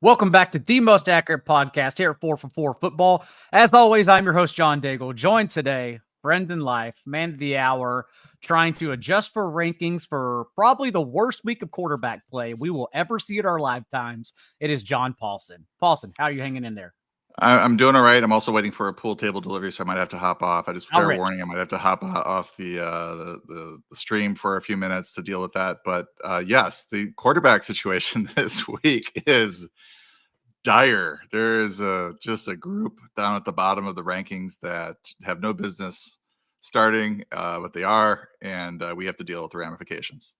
Welcome back to the most accurate podcast here at 4 for 4 Football. As always, I'm your host, John Daigle, joined today, friend in life, man of the hour, trying to adjust for rankings for probably the worst week of quarterback play we will ever see in our lifetimes. It is John Paulson. Paulson, how are you hanging in there? I'm doing all right. I'm also waiting for a pool table delivery, so I might have to hop off. Fair warning, I might have to hop off the stream for a few minutes to deal with that. But yes, the quarterback situation this week is dire. There is just a group down at the bottom of the rankings that have no business starting, but they are, and we have to deal with the ramifications.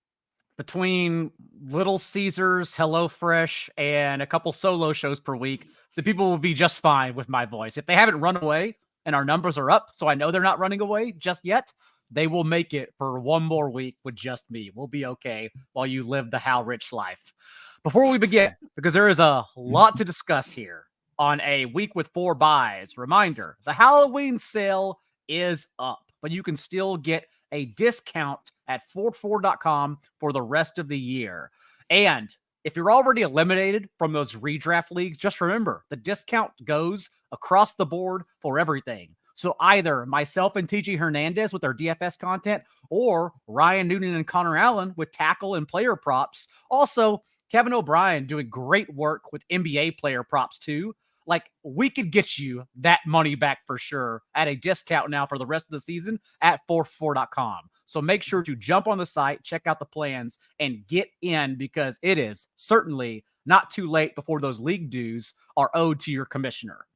Between Little Caesars, HelloFresh, and a couple solo shows per week, the people will be just fine with my voice. If they haven't run away and our numbers are up, so I know they're not running away just yet, they will make it for one more week with just me. We'll be okay while you live the How Rich life. Before we begin, because there is a lot to discuss here on a week with 4 buys, reminder, the Halloween sale is up, but you can still get a discount at 44.com for the rest of the year. And if you're already eliminated from those redraft leagues, just remember the discount goes across the board for everything. So either myself and TG Hernandez with our DFS content, or Ryan Noonan and Connor Allen with tackle and player props. Also, Kevin O'Brien doing great work with NBA player props too. Like, we could get you that money back for sure at a discount now for the rest of the season at 44.com. So make sure to jump on the site, check out the plans, and get in, because it is certainly not too late before those league dues are owed to your commissioner.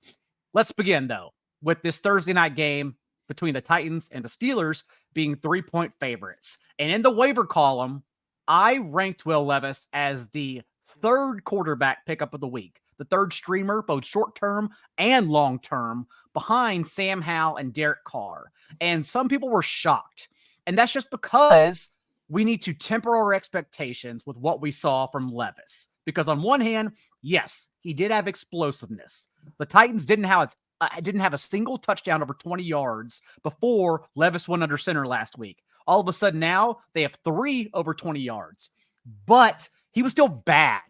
Let's begin, though, with this Thursday night game between the Titans and the Steelers being 3-point favorites. And in the waiver column, I ranked Will Levis as the third quarterback pickup of the week, the third streamer, both short-term and long-term, behind Sam Howell and Derek Carr. And some people were shocked. And that's just because we need to temper our expectations with what we saw from Levis. Because on one hand, yes, he did have explosiveness. The Titans didn't have a single touchdown over 20 yards before Levis went under center last week. All of a sudden now they have 3 over 20 yards. But he was still bad.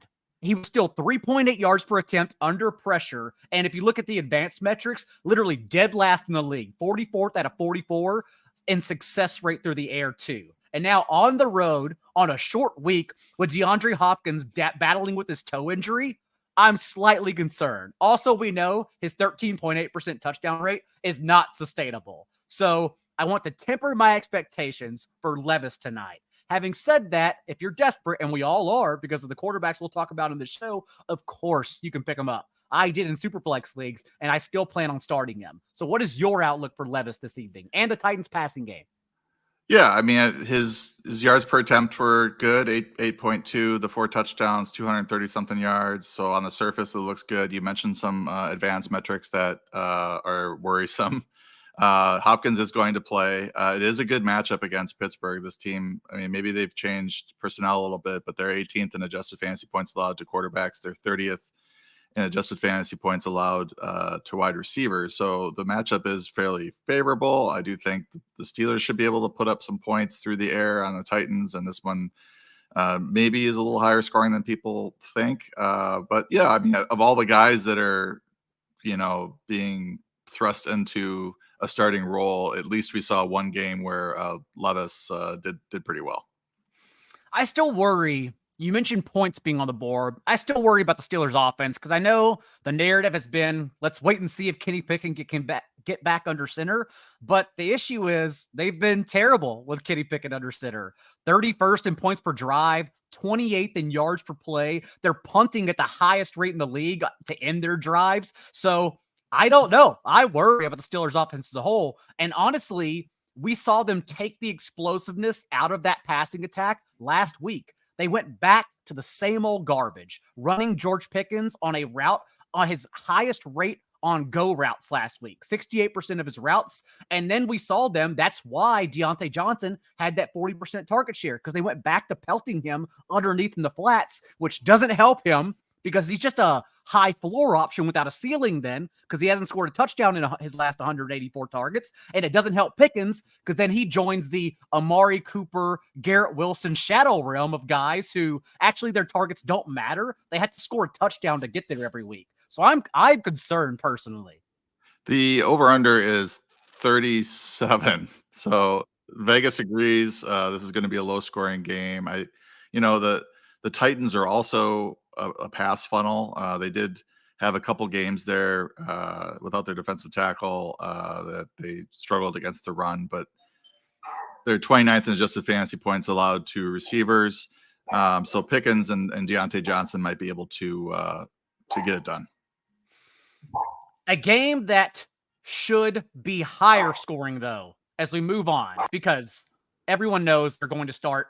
He was still 3.8 yards per attempt under pressure. And if you look at the advanced metrics, literally dead last in the league, 44th out of 44 in success rate through the air too. And now on the road on a short week with DeAndre Hopkins battling with his toe injury, I'm slightly concerned. Also, we know his 13.8% touchdown rate is not sustainable. So I want to temper my expectations for Levis tonight. Having said that, if you're desperate, and we all are because of the quarterbacks we'll talk about in the show, of course you can pick them up. I did in Superflex leagues, and I still plan on starting him. So what is your outlook for Levis this evening and the Titans passing game? Yeah, I mean, his yards per attempt were good, 8.2, the 4 touchdowns, 230-something yards. So on the surface, it looks good. You mentioned some advanced metrics that are worrisome. Hopkins is going to play. It is a good matchup against Pittsburgh. This team, I mean, maybe they've changed personnel a little bit, but they're 18th in adjusted fantasy points allowed to quarterbacks. They're 30th in adjusted fantasy points allowed to wide receivers. So the matchup is fairly favorable. I do think the Steelers should be able to put up some points through the air on the Titans, and this one maybe is a little higher scoring than people think. But yeah, I mean, of all the guys that are, being thrust into a starting role, at least we saw one game where Levis did pretty well. I still worry. You mentioned points being on the board. I still worry about the Steelers offense because I know the narrative has been, let's wait and see if Kenny Pickett can get back under center. But the issue is they've been terrible with Kenny Pickett under center. 31st in points per drive, 28th in yards per play. They're punting at the highest rate in the league to end their drives. So I don't know. I worry about the Steelers offense as a whole. And honestly, we saw them take the explosiveness out of that passing attack last week. They went back to the same old garbage, running George Pickens on a route on his highest rate on go routes last week, 68% of his routes. And then we saw them. That's why Deontay Johnson had that 40% target share, because they went back to pelting him underneath in the flats, which doesn't help him because he's just a high floor option without a ceiling then, because he hasn't scored a touchdown in his last 184 targets. And it doesn't help Pickens because then he joins the Amari Cooper, Garrett Wilson shadow realm of guys who actually their targets don't matter. They have to score a touchdown to get there every week. So I'm concerned personally. The over-under is 37. So Vegas agrees. This is going to be a low-scoring game. The Titans are also a pass funnel. They did have a couple games there without their defensive tackle that they struggled against the run, but they're 29th in adjusted fantasy points allowed to receivers. So Pickens and Deontay Johnson might be able to get it done. A game that should be higher scoring, though, as we move on, because everyone knows they're going to start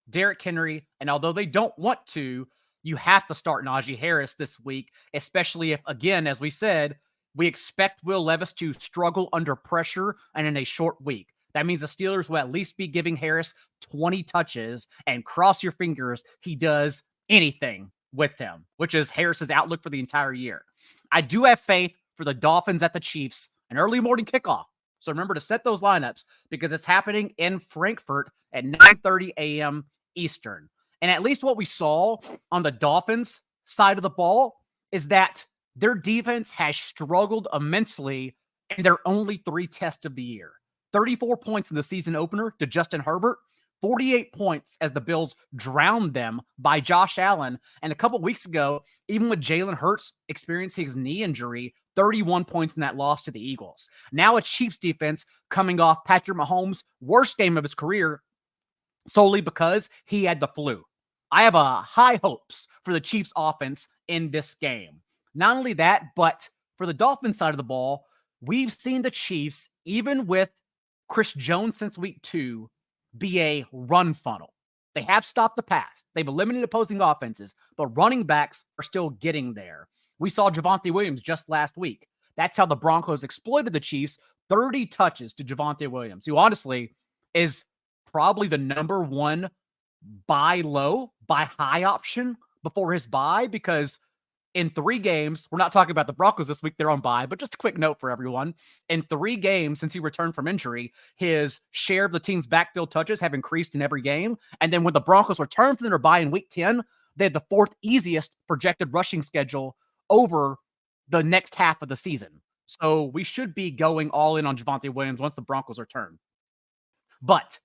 Derrick Henry, and although they don't want to, you have to start Najee Harris this week, especially if, again, as we said, we expect Will Levis to struggle under pressure and in a short week. That means the Steelers will at least be giving Harris 20 touches, and cross your fingers he does anything with them, which is Harris's outlook for the entire year. I do have faith for the Dolphins at the Chiefs, an early morning kickoff. So remember to set those lineups because it's happening in Frankfurt at 9:30 a.m. Eastern. And at least what we saw on the Dolphins side of the ball is that their defense has struggled immensely in their only 3 tests of the year. 34 points in the season opener to Justin Herbert, 48 points as the Bills drowned them by Josh Allen. And a couple weeks ago, even with Jalen Hurts experiencing his knee injury, 31 points in that loss to the Eagles. Now a Chiefs defense coming off Patrick Mahomes' worst game of his career solely because he had the flu. I have high hopes for the Chiefs offense in this game. Not only that, but for the Dolphins side of the ball, we've seen the Chiefs, even with Chris Jones since week 2, be a run funnel. They have stopped the pass. They've eliminated opposing offenses, but running backs are still getting there. We saw Javonte Williams just last week. That's how the Broncos exploited the Chiefs. 30 touches to Javonte Williams, who honestly is probably the number one buy low, buy high option before his bye, because in 3 games, we're not talking about the Broncos this week, they're on bye, but just a quick note for everyone. In 3 games since he returned from injury, his share of the team's backfield touches have increased in every game. And then when the Broncos returned from their bye in week 10, they had the 4th easiest projected rushing schedule over the next half of the season. So we should be going all in on Javonte Williams once the Broncos return. But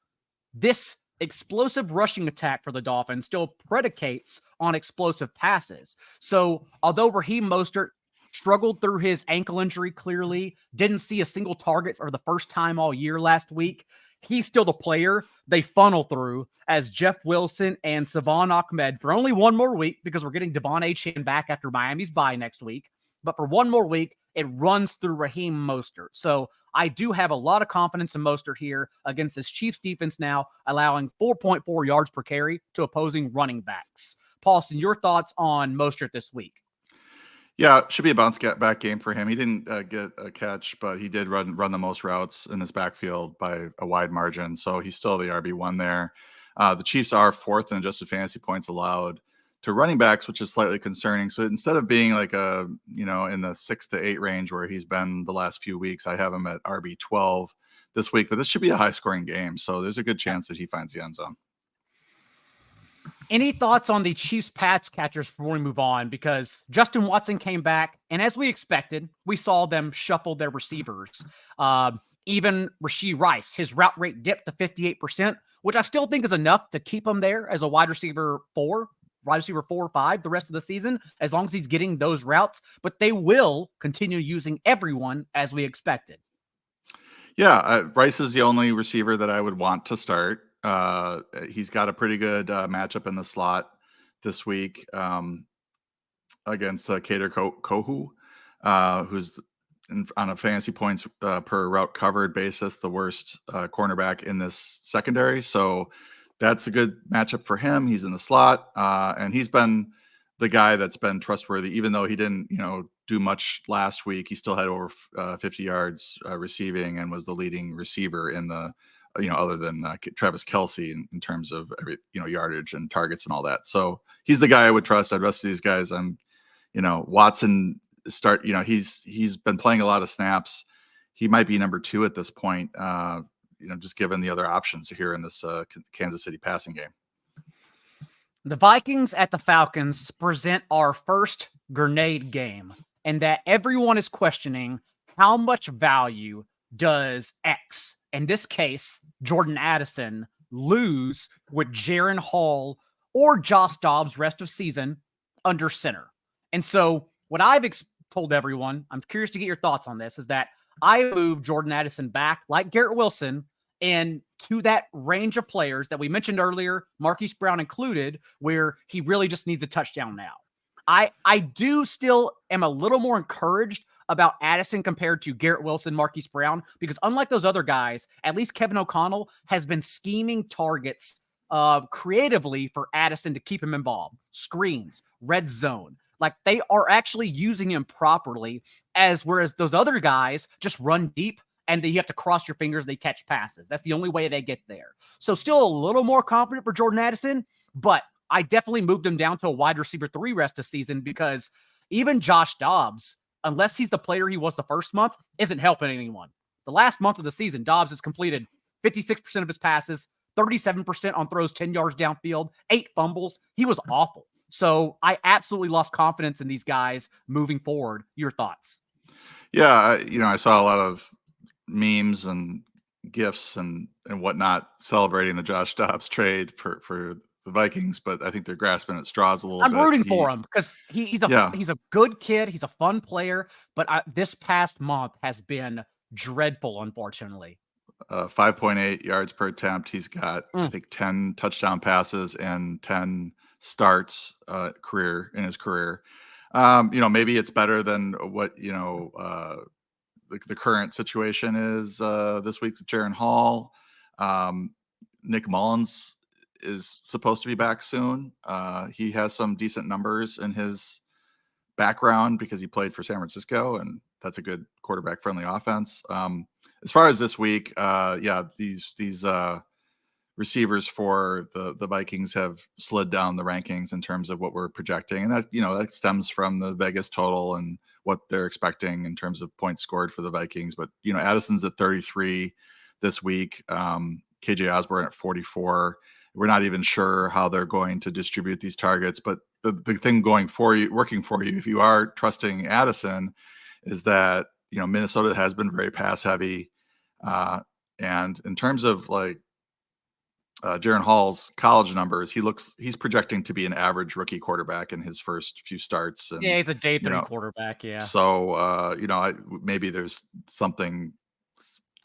this explosive rushing attack for the Dolphins still predicates on explosive passes. So although Raheem Mostert struggled through his ankle injury, clearly didn't see a single target for the first time all year last week, he's still the player they funnel through as Jeff Wilson and Savon Ahmed for only one more week, because we're getting Devon Achane back after Miami's bye next week. But for one more week, it runs through Raheem Mostert. So I do have a lot of confidence in Mostert here against this Chiefs defense now, allowing 4.4 yards per carry to opposing running backs. Paulson, your thoughts on Mostert this week? Yeah, should be a bounce back game for him. He didn't get a catch, but he did run the most routes in his backfield by a wide margin. So he's still the RB1 there. The Chiefs are 4th in adjusted fantasy points allowed to running backs, which is slightly concerning. So instead of being like in the 6 to 8 range where he's been the last few weeks, I have him at RB12 this week, but this should be a high scoring game. So there's a good chance that he finds the end zone. Any thoughts on the Chiefs pass catchers before we move on? Because Justin Watson came back, and as we expected, we saw them shuffle their receivers. Even Rashee Rice, his route rate dipped to 58%, which I still think is enough to keep him there as a wide receiver 4 or 5 the rest of the season, as long as he's getting those routes. But they will continue using everyone as we expected. Yeah, Rice is the only receiver that I would want to start. He's got a pretty good matchup in the slot this week against Kader Kohu, who's on a fantasy points per route covered basis, the worst cornerback in this secondary. So that's a good matchup for him. He's in the slot, and he's been the guy that's been trustworthy, even though he didn't, do much last week. He still had over 50 yards receiving and was the leading receiver in the, other than Travis Kelce in terms of yardage and targets and all that. So he's the guy I would trust. The rest of these guys, I'm Watson he's been playing a lot of snaps. He might be number 2 at this point, just given the other options here in this Kansas City passing game. The Vikings at the Falcons present our first grenade game, and that everyone is questioning how much value does X, in this case, Jordan Addison, lose with Jaren Hall or Josh Dobbs rest of season under center. And so what I've told everyone, I'm curious to get your thoughts on this, is that I moved Jordan Addison back, like Garrett Wilson, and to that range of players that we mentioned earlier, Marquise Brown included, where he really just needs a touchdown now. I do still am a little more encouraged about Addison compared to Garrett Wilson, Marquise Brown, because unlike those other guys, at least Kevin O'Connell has been scheming targets creatively for Addison to keep him involved. Screens, red zone. Like, they are actually using him properly, whereas those other guys just run deep and then you have to cross your fingers they catch passes. That's the only way they get there. So still a little more confident for Jordan Addison, but I definitely moved him down to a wide receiver 3 rest of season, because even Josh Dobbs, unless he's the player he was the first month, isn't helping anyone. The last month of the season, Dobbs has completed 56% of his passes, 37% on throws 10 yards downfield, 8 fumbles. He was awful. So I absolutely lost confidence in these guys moving forward. Your thoughts? Yeah, I saw a lot of memes and GIFs and whatnot celebrating the Josh Dobbs trade for the Vikings, but I think they're grasping at straws a little bit. I'm rooting for him because he's a good kid. He's a fun player, but this past month has been dreadful, unfortunately. 5.8 yards per attempt. He's got, I think, 10 touchdown passes and 10 starts in his career. Maybe it's better than what, the current situation is this week with Jaren Hall. Nick Mullins is supposed to be back soon. He has some decent numbers in his background because he played for San Francisco, and that's a good quarterback-friendly offense. As far as this week, these receivers for the Vikings have slid down the rankings in terms of what we're projecting, and that stems from the Vegas total and what they're expecting in terms of points scored for the Vikings. But Addison's at 33 this week. KJ Osborne at 44. We're not even sure how they're going to distribute these targets, but the thing working for you, if you are trusting Addison, is that Minnesota has been very pass heavy, and in terms of Jaren Hall's college numbers, he's projecting to be an average rookie quarterback in his first few starts. And, yeah, he's a day 3 quarterback. Yeah. So maybe there's something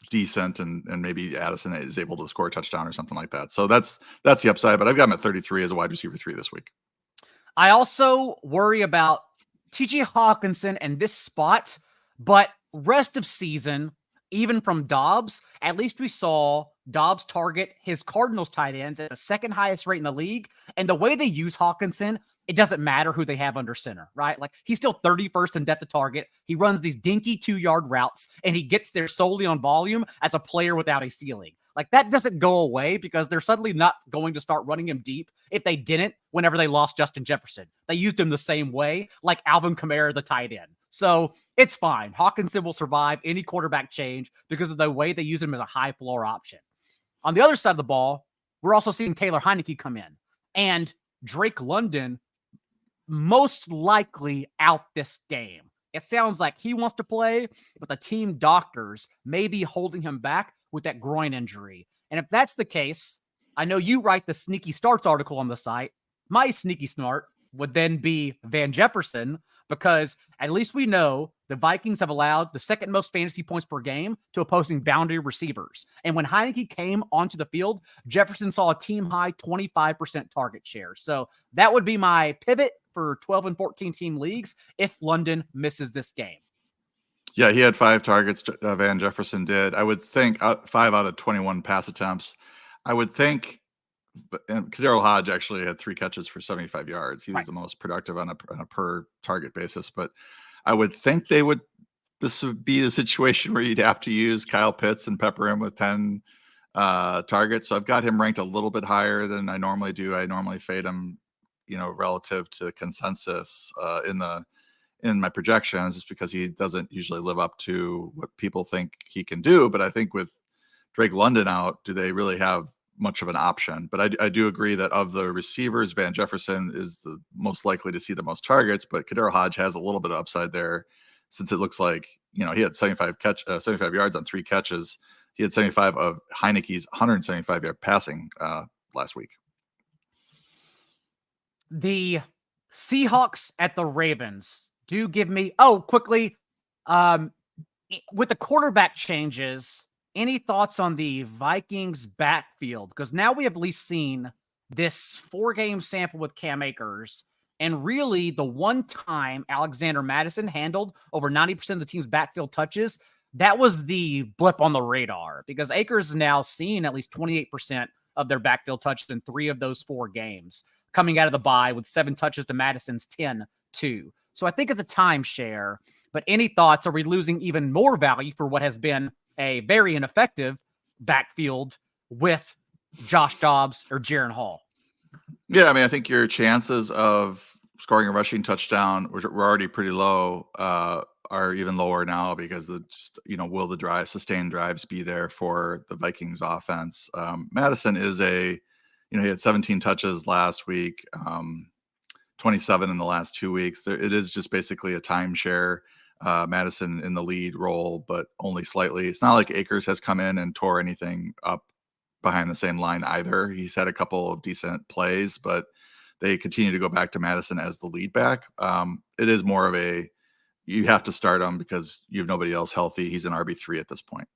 decent, and maybe Addison is able to score a touchdown or something like that. So that's the upside. But I've got him at 33 as a wide receiver 3 this week. I also worry about TJ Hawkinson and this spot, but rest of season, even from Dobbs, at least we saw Dobbs target his Cardinals tight ends at the second highest rate in the league. And the way they use Hawkinson, it doesn't matter who they have under center, right? Like, he's still 31st in depth of target. He runs these dinky 2-yard routes, and he gets there solely on volume as a player without a ceiling. Like, that doesn't go away because they're suddenly not going to start running him deep if they didn't whenever they lost Justin Jefferson. They used him the same way, like Alvin Kamara, the tight end. So it's fine. Hawkinson will survive any quarterback change because of the way they use him as a high floor option. On the other side of the ball, we're also seeing Taylor Heinicke come in, and Drake London most likely out this game. It sounds like he wants to play, but the team doctors may be holding him back with that groin injury. And if that's the case, I know you write the sneaky starts article on the site. My sneaky start would then be Van Jefferson, because at least we know the Vikings have allowed the second most fantasy points per game to opposing boundary receivers. And when Heinicke came onto the field, Jefferson saw a team high 25% target share. So that would be my pivot for 12 and 14 team leagues if London misses this game. Yeah, he had 5 targets. Van Jefferson did. I would think 5 out of 21 pass attempts. I would think, and Kadero Hodge actually had 3 catches for 75 yards. He was the most productive on a per target basis. But I would think this would be the situation where you'd have to use Kyle Pitts and pepper him with 10 targets. So I've got him ranked a little bit higher than I normally do. I normally fade him relative to consensus in my projections, just because he doesn't usually live up to what people think he can do. But I think with Drake London out, do they really have much of an option? But I do agree that of the receivers, Van Jefferson is the most likely to see the most targets, but Kadero Hodge has a little bit of upside there, since it looks like, he had 75 yards on 3 catches. He had 75 of Heinicke's 175-yard passing last week. The Seahawks at the Ravens do give me quickly, with the quarterback changes, any thoughts on the Vikings backfield? Because now we have at least seen this 4-game sample with Cam Akers, and really the one time Alexander Mattison handled over 90% of the team's backfield touches, that was the blip on the radar, because Akers is now seeing at least 28% of their backfield touches in 3 of those 4 games, coming out of the bye with 7 touches to Mattison's 10-2. So I think it's a timeshare, but any thoughts? Are we losing even more value for what has been a very ineffective backfield with Josh Dobbs or Jaren Hall? Yeah, I mean, I think your chances of scoring a rushing touchdown, which were already pretty low, are even lower now, because will the sustained drives be there for the Vikings offense? Mattison is he had 17 touches last week, 27 in the last 2 weeks. It is just basically a timeshare. Mattison in the lead role, but only slightly. It's not like Akers has come in and tore anything up behind the same line either. He's had a couple of decent plays, but they continue to go back to Mattison as the lead back. It is more of you have to start him because you have nobody else healthy. He's an RB3 at this point.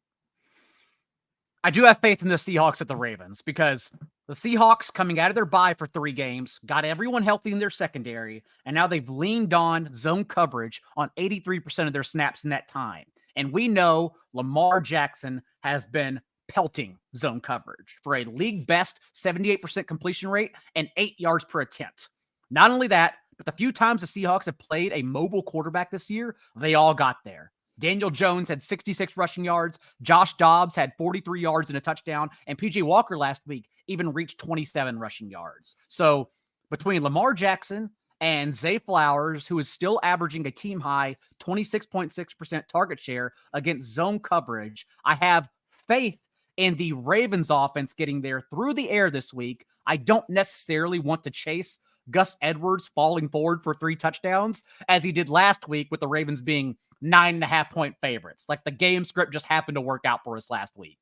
I do have faith in the Seahawks at the Ravens, because the Seahawks, coming out of their bye for 3 games, got everyone healthy in their secondary, and now they've leaned on zone coverage on 83% of their snaps in that time. And we know Lamar Jackson has been pelting zone coverage for a league best 78% completion rate and 8 yards per attempt. Not only that, but the few times the Seahawks have played a mobile quarterback this year, they all got there. Daniel Jones had 66 rushing yards. Josh Dobbs had 43 yards and a touchdown. And PJ Walker last week even reached 27 rushing yards. So between Lamar Jackson and Zay Flowers, who is still averaging a team high 26.6% target share against zone coverage, I have faith in the Ravens offense getting there through the air this week. I don't necessarily want to chase Gus Edwards falling forward for 3 touchdowns as he did last week, with the Ravens being 9.5-point favorites. Like, the game script just happened to work out for us last week.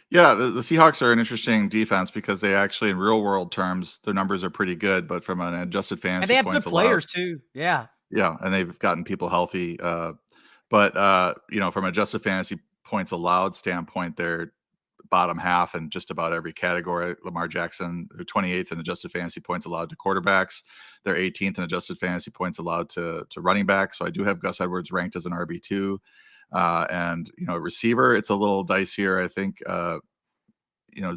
Yeah, the Seahawks are an interesting defense, because they actually, in real world terms, their numbers are pretty good, but from an adjusted fantasy, and they have points good players too. Yeah, and they've gotten people healthy. But from adjusted fantasy points allowed standpoint, they're bottom half in just about every category. Lamar Jackson, they're 28th in adjusted fantasy points allowed to quarterbacks. They're 18th in adjusted fantasy points allowed to running backs. So I do have Gus Edwards ranked as an RB2. And receiver, it's a little dicier. I think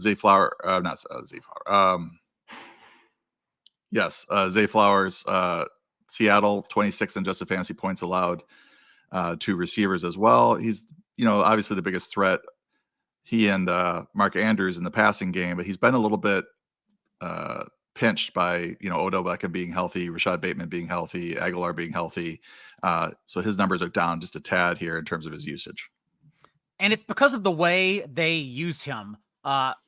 Zay Flowers, not Zay Flowers. Zay Flowers, Seattle, 26th in adjusted fantasy points allowed to receivers as well. He's obviously the biggest threat, he and Mark Andrews, in the passing game, but he's been a little bit pinched by Odell Beckham being healthy, Rachaad Bateman being healthy, Aguilar being healthy. So his numbers are down just a tad here in terms of his usage. And it's because of the way they use him.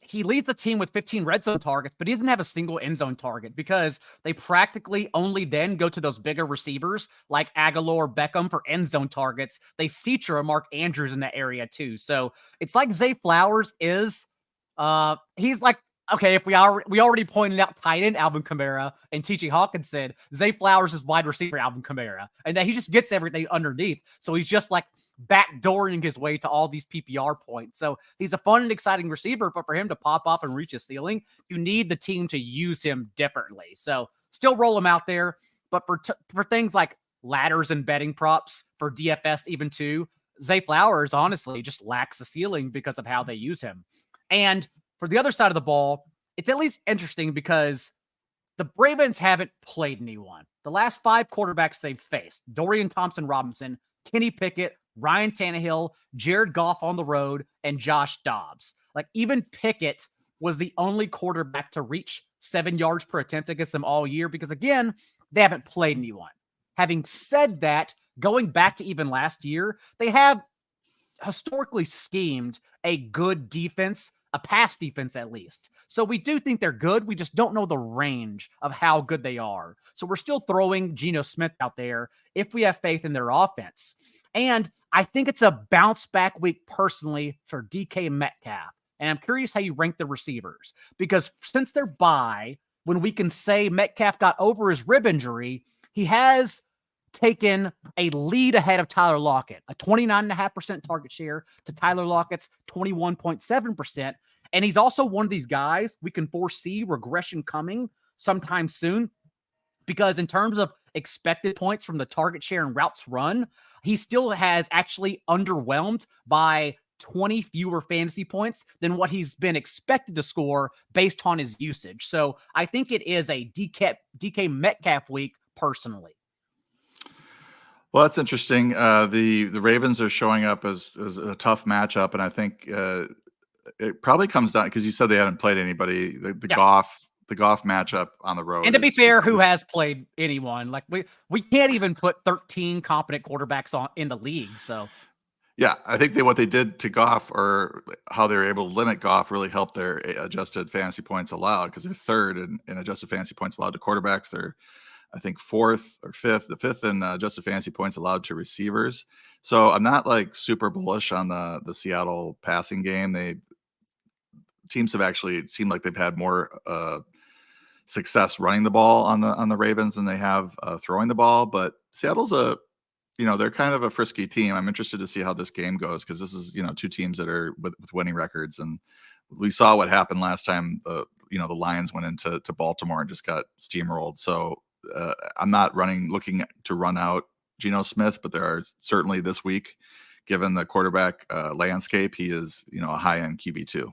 He leads the team with 15 red zone targets, but he doesn't have a single end zone target, because they practically only then go to those bigger receivers like Aguilar, Beckham for end zone targets. They feature a Mark Andrews in that area too. So it's like Zay Flowers is, he's like, okay, if we already pointed out tight end Alvin Kamara and T.J. Hawkinson, Zay Flowers is wide receiver Alvin Kamara, and that he just gets everything underneath. So he's just like backdooring his way to all these PPR points. So he's a fun and exciting receiver, but for him to pop off and reach a ceiling, you need the team to use him differently. So still roll him out there, but for things like ladders and betting props for DFS even too, Zay Flowers honestly just lacks a ceiling because of how they use him. And for the other side of the ball, it's at least interesting because the Ravens haven't played anyone. The last 5 quarterbacks they've faced: Dorian Thompson-Robinson, Kenny Pickett, Ryan Tannehill, Jared Goff on the road, and Josh Dobbs. Like, even Pickett was the only quarterback to reach 7 yards per attempt against them all year because, again, they haven't played anyone. Having said that, going back to even last year, they have historically schemed a good defense, a pass defense at least. So we do think they're good. We just don't know the range of how good they are. So we're still throwing Geno Smith out there if we have faith in their offense. And I think it's a bounce back week personally for DK Metcalf. And I'm curious how you rank the receivers because since they're bye, when we can say Metcalf got over his rib injury, he has taken a lead ahead of Tyler Lockett, a 29.5% target share to Tyler Lockett's 21.7%. And he's also one of these guys we can foresee regression coming sometime soon because in terms of expected points from the target share and routes run, he still has actually underwhelmed by 20 fewer fantasy points than what he's been expected to score based on his usage. So I think it is a DK Metcalf week personally. Well, that's interesting. The Ravens are showing up as a tough matchup, and I think it probably comes down because you said they haven't played anybody. The Goff matchup on the road. And to be fair, who has played anyone? Like we can't even put 13 competent quarterbacks in the league. So yeah, I think what they did to Goff or how they were able to limit Goff really helped their adjusted fantasy points allowed because they're third in adjusted fantasy points allowed to quarterbacks. They're I think fourth or fifth, the fifth in adjusted fantasy points allowed to receivers. So I'm not like super bullish on the Seattle passing game. Teams have actually seemed like they've had more success running the ball on the Ravens than they have throwing the ball. But Seattle's they're kind of a frisky team. I'm interested to see how this game goes because this is two teams that are with winning records, and we saw what happened last time. The Lions went into Baltimore and just got steamrolled. So. I'm not looking to run out Geno Smith, but there are certainly this week, given the quarterback landscape, he is, a high-end QB2.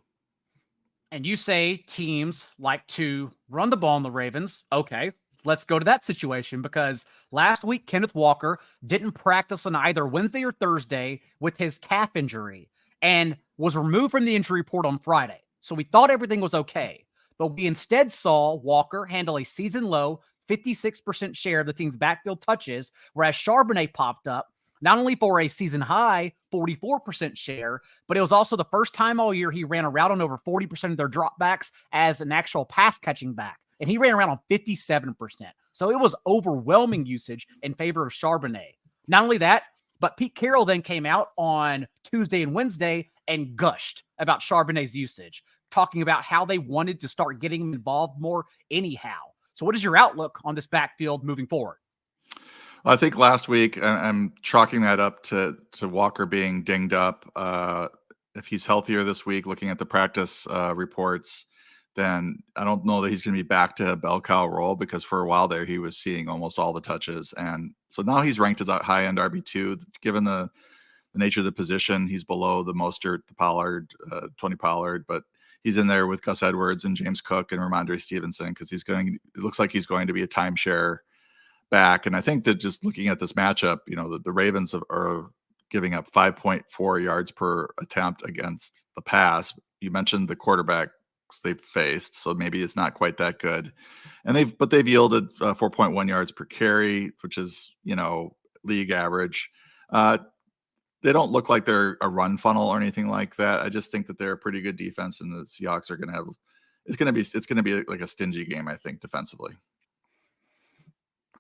And you say teams like to run the ball on the Ravens. Okay, let's go to that situation because last week, Kenneth Walker didn't practice on either Wednesday or Thursday with his calf injury and was removed from the injury report on Friday. So we thought everything was okay, but we instead saw Walker handle a season-low 56% share of the team's backfield touches, whereas Charbonnet popped up, not only for a season-high 44% share, but it was also the first time all year he ran a route on over 40% of their dropbacks as an actual pass-catching back, and he ran around on 57%. So it was overwhelming usage in favor of Charbonnet. Not only that, but Pete Carroll then came out on Tuesday and Wednesday and gushed about Charbonnet's usage, talking about how they wanted to start getting him involved more anyhow. So what is your outlook on this backfield moving forward? Well, I think last week I'm chalking that up to Walker being dinged up. If he's healthier this week, looking at the practice reports, then I don't know that he's going to be back to a bell cow role because for a while there he was seeing almost all the touches. And so now he's ranked as a high-end RB2. Given the nature of the position, he's below the Mostert, the Pollard, Tony Pollard, but he's in there with Gus Edwards and James Cook and Ramondre Stevenson because it looks like he's going to be a timeshare back. And I think that just looking at this matchup, the Ravens are giving up 5.4 yards per attempt against the pass. You mentioned the quarterbacks they've faced, so maybe it's not quite that good. And they've yielded 4.1 yards per carry, which is, league average. They don't look like they're a run funnel or anything like that. I just think that they're a pretty good defense, and the Seahawks are going to have. It's going to be like a stingy game, I think, defensively.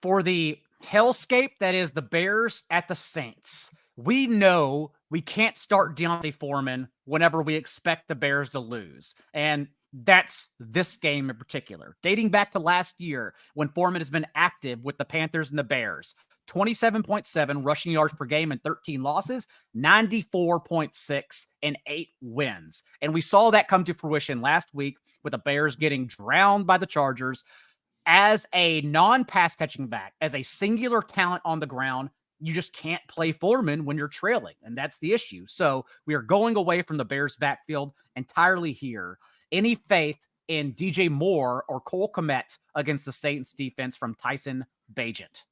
For the hellscape that is the Bears at the Saints, we know we can't start D'Onta Foreman whenever we expect the Bears to lose, and that's this game in particular. Dating back to last year when Foreman has been active with the Panthers and the Bears. 27.7 rushing yards per game and 13 losses, 94.6 and 8 wins. And we saw that come to fruition last week with the Bears getting drowned by the Chargers. As a non-pass catching back, as a singular talent on the ground, you just can't play Foreman when you're trailing, and that's the issue. So we are going away from the Bears backfield entirely here. Any faith in DJ Moore or Cole Kmet against the Saints defense from Tyson Bagent?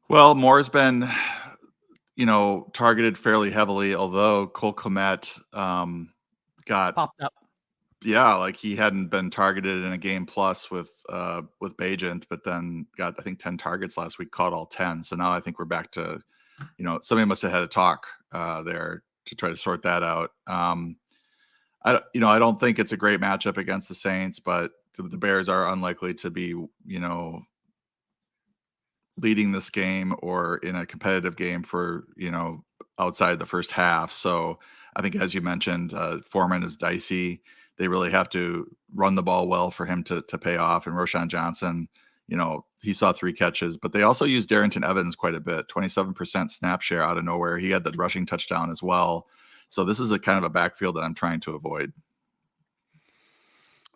Well, Moore's been, targeted fairly heavily, although Cole Kmet got popped up. Yeah, like he hadn't been targeted in a game plus with Bajent, but then got I think 10 targets last week, caught all 10. So now I think we're back to, somebody must have had a talk there to try to sort that out. I don't think it's a great matchup against the Saints, but the Bears are unlikely to be, leading this game or in a competitive game for, outside the first half. So I think, as you mentioned, Foreman is dicey. They really have to run the ball well for him to pay off. And Roschon Johnson, he saw 3 catches, but they also used Darrington Evans quite a bit, 27% snap share out of nowhere. He had the rushing touchdown as well. So this is a kind of a backfield that I'm trying to avoid.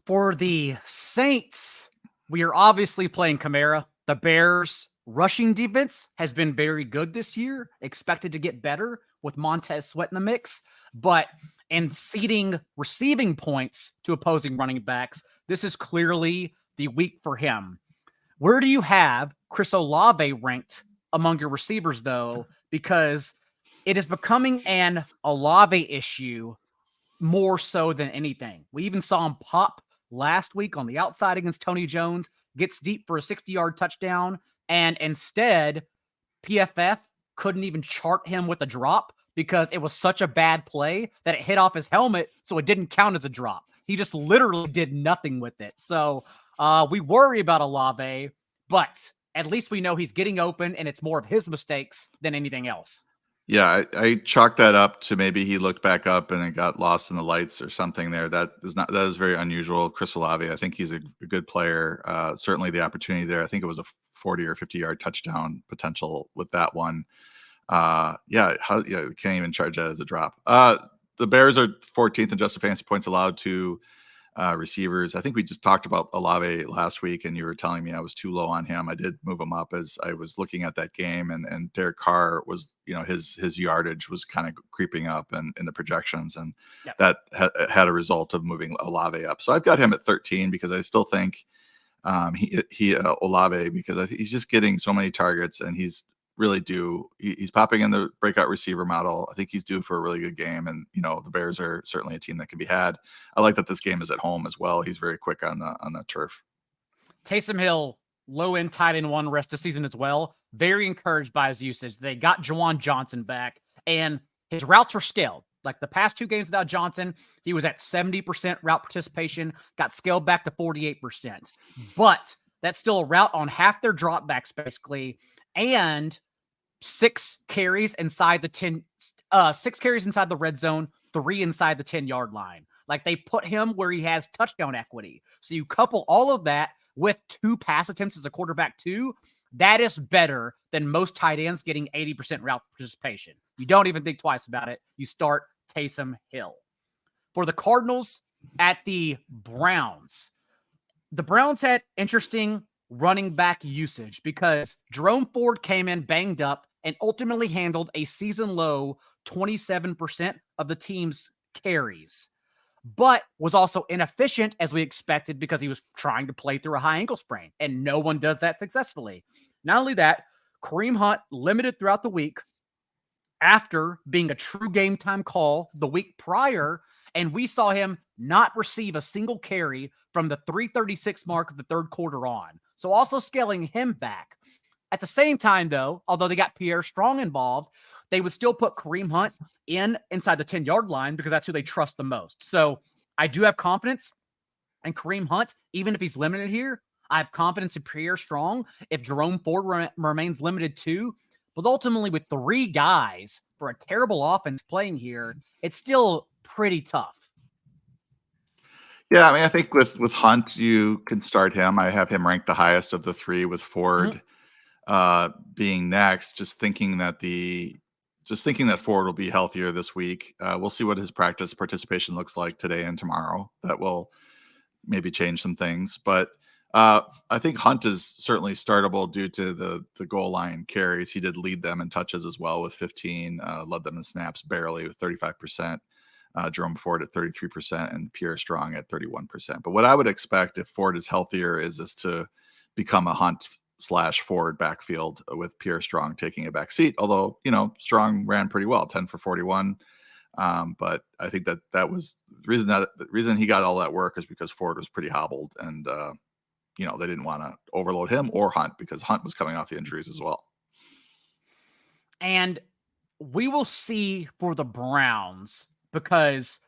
For the Saints, we are obviously playing Kamara. The Bears' rushing defense has been very good this year, expected to get better with Montez Sweat in the mix. But in ceding receiving points to opposing running backs, this is clearly the week for him. Where do you have Chris Olave ranked among your receivers, though? Because it is becoming an Olave issue more so than anything. We even saw him pop last week on the outside against Tony Jones, gets deep for a 60-yard touchdown, and instead, PFF couldn't even chart him with a drop because it was such a bad play that it hit off his helmet, so it didn't count as a drop. He just literally did nothing with it. So we worry about Olave, but at least we know he's getting open, and it's more of his mistakes than anything else. Yeah, I chalked that up to maybe he looked back up and it got lost in the lights or something there. That is very unusual. Chris Olave, I think he's a good player. Certainly the opportunity there. I think it was a 40 or 50-yard touchdown potential with that one. Can't even charge that as a drop. The Bears are 14th in adjusted fantasy points allowed to receivers. I think we just talked about Olave last week, and you were telling me I was too low on him. I did move him up as I was looking at that game, and Derek Carr was, his yardage was kind of creeping up in the projections, and that had a result of moving Olave up. So I've got him at 13 because I still think Olave, because he's just getting so many targets, and he's really due. He's popping in the breakout receiver model. I think he's due for a really good game. And, the Bears are certainly a team that can be had. I like that this game is at home as well. He's very quick on the turf. Taysom Hill, low end tight end 1 rest of season as well. Very encouraged by his usage. They got Juwan Johnson back, and his routes were scaled. Like the past 2 games without Johnson, he was at 70% route participation, got scaled back to 48%. But that's still a route on half their dropbacks, basically. And 6 carries inside the 6 carries inside the red zone, 3 inside the 10-yard line. Like they put him where he has touchdown equity. So you couple all of that with 2 pass attempts as a quarterback too. That is better than most tight ends getting 80% route participation. You don't even think twice about it. You start Taysom Hill. For the Cardinals at the Browns had interesting running back usage because Jerome Ford came in banged up and ultimately handled a season low 27% of the team's carries, but was also inefficient as we expected because he was trying to play through a high ankle sprain, and no one does that successfully. Not only that, Kareem Hunt limited throughout the week after being a true game time call the week prior, and we saw him not receive a single carry from the 3:36 mark of the third quarter on. So also scaling him back. At the same time, though, although they got Pierre Strong involved, they would still put Kareem Hunt inside the 10-yard line because that's who they trust the most. So I do have confidence in Kareem Hunt, even if he's limited here. I have confidence in Pierre Strong if Jerome Ford remains limited too. But ultimately, with 3 guys for a terrible offense playing here, it's still pretty tough. Yeah, I mean, I think with Hunt, you can start him. I have him ranked the highest of the 3 with Ford being next, just thinking that Ford will be healthier this week. We'll see what his practice participation looks like today and tomorrow. That will maybe change some things. But I think Hunt is certainly startable due to the goal line carries. He did lead them in touches as well with 15, led them in snaps barely with 35%. Jerome Ford at 33% and Pierre Strong at 31%. But what I would expect if Ford is healthier is this to become a Hunt/Ford backfield with Pierre Strong taking a back seat. Although, Strong ran pretty well, 10 for 41. But I think that was the reason he got all that work is because Ford was pretty hobbled, and they didn't want to overload him or Hunt because Hunt was coming off the injuries as well. And we will see for the Browns, because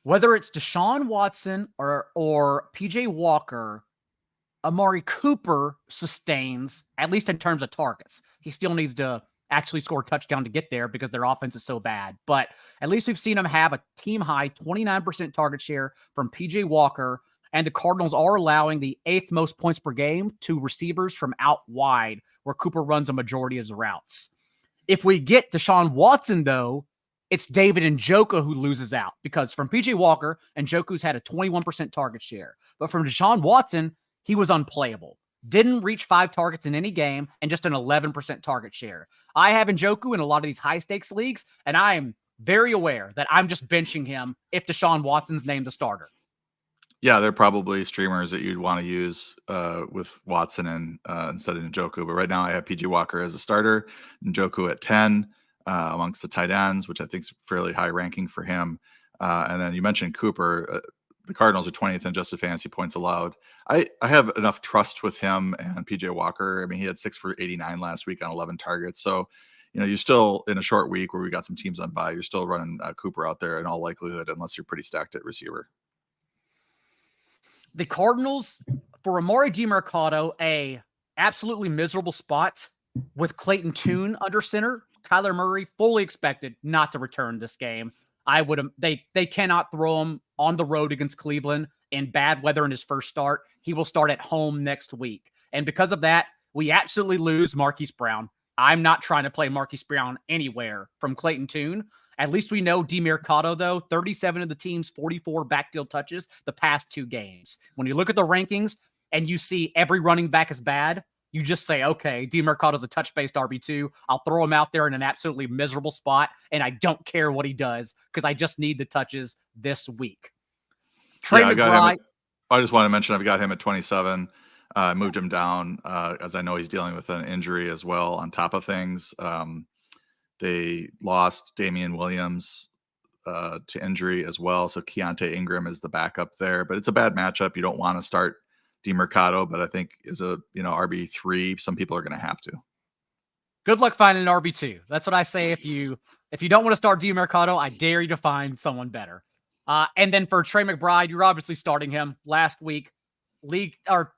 whether it's Deshaun Watson or PJ Walker, Amari Cooper sustains, at least in terms of targets. He still needs to actually score a touchdown to get there because their offense is so bad. But at least we've seen him have a team high 29% target share from PJ Walker. And the Cardinals are allowing the 8th most points per game to receivers from out wide, where Cooper runs a majority of his routes. If we get Deshaun Watson, though, it's David Njoku who loses out, because from PJ Walker, Njoku's had a 21% target share. But from Deshaun Watson, he was unplayable. Didn't reach 5 targets in any game and just an 11% target share. I have Njoku in a lot of these high-stakes leagues, and I am very aware that I'm just benching him if Deshaun Watson's named the starter. Yeah, they're probably streamers that you'd want to use with Watson and instead of Njoku. But right now I have PJ Walker as a starter, Njoku at 10 amongst the tight ends, which I think is fairly high ranking for him. And then you mentioned Cooper. The Cardinals are 20th in adjusted fantasy points allowed. I have enough trust with him and PJ Walker. I mean, he had 6 for 89 last week on 11 targets. So, you're still in a short week where we got some teams on bye. You're still running Cooper out there in all likelihood, unless you're pretty stacked at receiver. The Cardinals, for Emari Demercardo, a absolutely miserable spot with Clayton Tune under center. Kyler Murray fully expected not to return this game. They cannot throw him on the road against Cleveland in bad weather in his first start. He will start at home next week. And because of that, we absolutely lose Marquise Brown. I'm not trying to play Marquise Brown anywhere from Clayton Tune. At least we know Demercardo, though, 37 of the team's 44 backfield touches the past 2 games. When you look at the rankings and you see every running back is bad, you just say, okay, Demercado's a touch-based RB2. I'll throw him out there in an absolutely miserable spot, and I don't care what he does because I just need the touches this week. Trey McBride. I just want to mention I've got him at 27. Moved him down as I know he's dealing with an injury as well on top of things. They lost Dameon Williams to injury as well. So Keontae Ingram is the backup there, but it's a bad matchup. You don't want to start Demercardo, but I think is a RB3. Some people are going to have to. Good luck finding an RB2. That's what I say. If you don't want to start Demercardo, I dare you to find someone better. And then for Trey McBride, you're obviously starting him last week.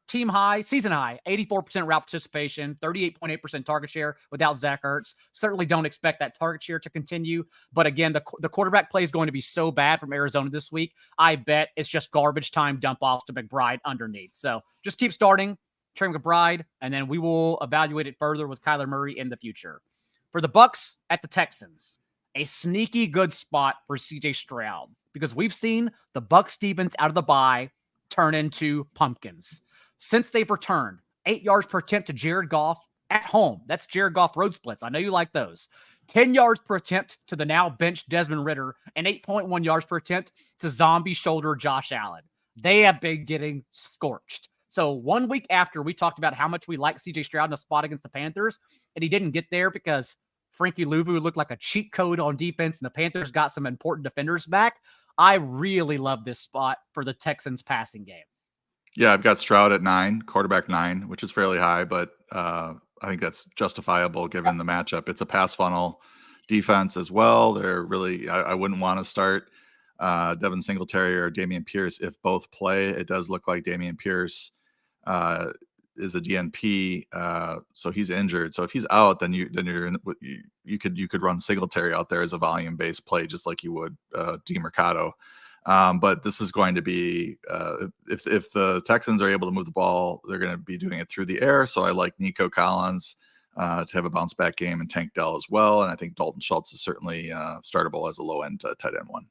Team high, season high, 84% route participation, 38.8% target share without Zach Ertz. Certainly don't expect that target share to continue. But again, the quarterback play is going to be so bad from Arizona this week. I bet it's just garbage time dump offs to McBride underneath. So just keep starting Trey McBride, and then we will evaluate it further with Kyler Murray in the future. For the Bucks at the Texans, a sneaky good spot for CJ Stroud, because we've seen the Bucks Stevens out of the bye turn into pumpkins. Since they've returned, 8 yards per attempt to Jared Goff at home. That's Jared Goff road splits. I know you like those. 10 yards per attempt to the now benched Desmond Ridder, and 8.1 yards per attempt to zombie shoulder Josh Allen. They have been getting scorched. So 1 week after we talked about how much we like CJ Stroud in a spot against the Panthers, and he didn't get there because Frankie Louvu looked like a cheat code on defense, and the Panthers got some important defenders back. I really love this spot for the Texans passing game. Yeah, I've got Stroud at 9, quarterback 9, which is fairly high, but I think that's justifiable given the matchup. It's a pass funnel defense as well. They're really, I wouldn't want to start Devin Singletary or Dameon Pierce if both play. It does look like Dameon Pierce is a DNP, so he's injured. So if he's out, then you could run Singletary out there as a volume based play, just like you would Demercardo. But this is going to be if the Texans are able to move the ball, they're going to be doing it through the air. So I like Nico Collins to have a bounce back game, and Tank Dell as well. And I think Dalton Schultz is certainly startable as a low end tight end 1.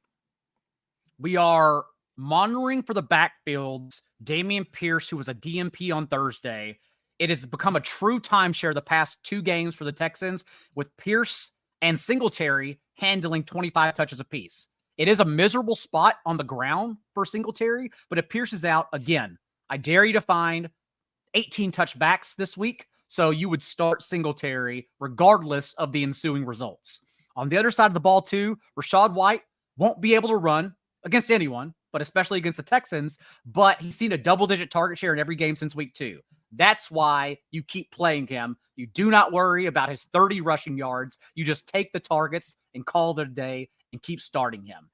We are monitoring for the backfields Dameon Pierce, who was a DNP on Thursday. It has become a true timeshare the past 2 games for the Texans, with Pierce and Singletary handling 25 touches apiece. It is a miserable spot on the ground for Singletary, but if Pierce is out, again, I dare you to find 18 touchbacks this week, so you would start Singletary regardless of the ensuing results. On the other side of the ball, too, Rachaad White, won't be able to run against anyone, but especially against the Texans. But he's seen a double-digit target share in every game since week 2. That's why you keep playing him. You do not worry about his 30 rushing yards. You just take the targets and call it a day and keep starting him.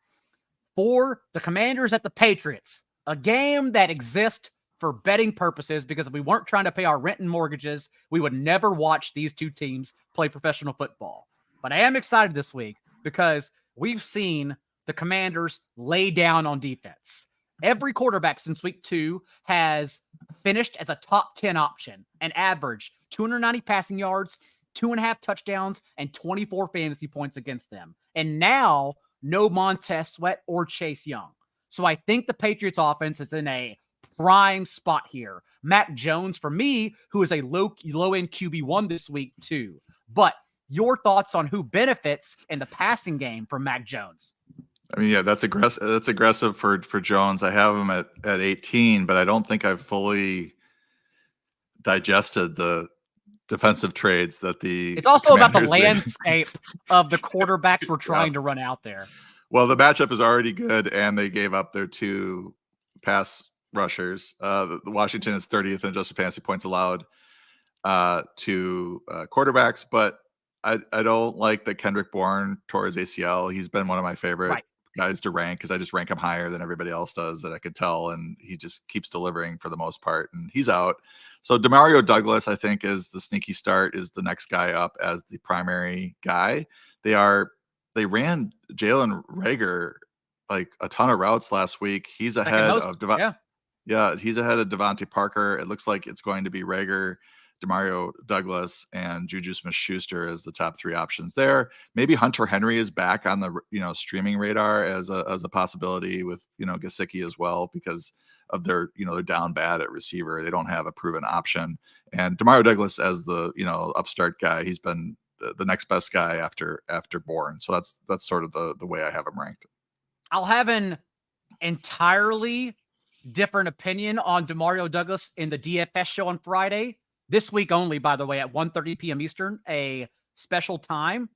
For the Commanders at the Patriots, a game that exists for betting purposes, because if we weren't trying to pay our rent and mortgages, we would never watch these two teams play professional football. But I am excited this week because we've seen the Commanders lay down on defense. Every quarterback since week 2 has finished as a top 10 option and averaged 290 passing yards, 2.5 touchdowns, and 24 fantasy points against them. And now, no Montez Sweat or Chase Young. So I think the Patriots offense is in a prime spot here. Mac Jones, for me, who is a low-end QB1 this week too. But your thoughts on who benefits in the passing game from Mac Jones? I mean, yeah, that's aggressive. That's aggressive for Jones. I have him at 18, but I don't think I've fully digested the defensive trades that the. It's also about the Commanders landscape of the quarterbacks we're trying to run out there. Well, the matchup is already good, and they gave up their 2 pass rushers. The Washington is 30th in adjusted fantasy points allowed to quarterbacks, but I don't like that Kendrick Bourne tore his ACL. He's been one of my favorite guys to rank because I just rank him higher than everybody else does that I could tell, and he just keeps delivering for the most part, and he's out. So Demario Douglas, I think, is the sneaky start, is the next guy up as the primary guy. They ran Jalen Reagor like a ton of routes last week. He's ahead of he's ahead of Devontae Parker. It looks like it's going to be Reagor, Demario Douglas, and Juju Smith-Schuster as the top 3 options there. Maybe Hunter Henry is back on the streaming radar as a possibility with Gesicki as well, because of their they're down bad at receiver. They don't have a proven option. And Demario Douglas as the upstart guy, he's been the next best guy after Bourne. So that's sort of the way I have him ranked. I'll have an entirely different opinion on Demario Douglas in the DFS show on Friday. This week only, by the way, at 1:30 p.m. Eastern, a special time,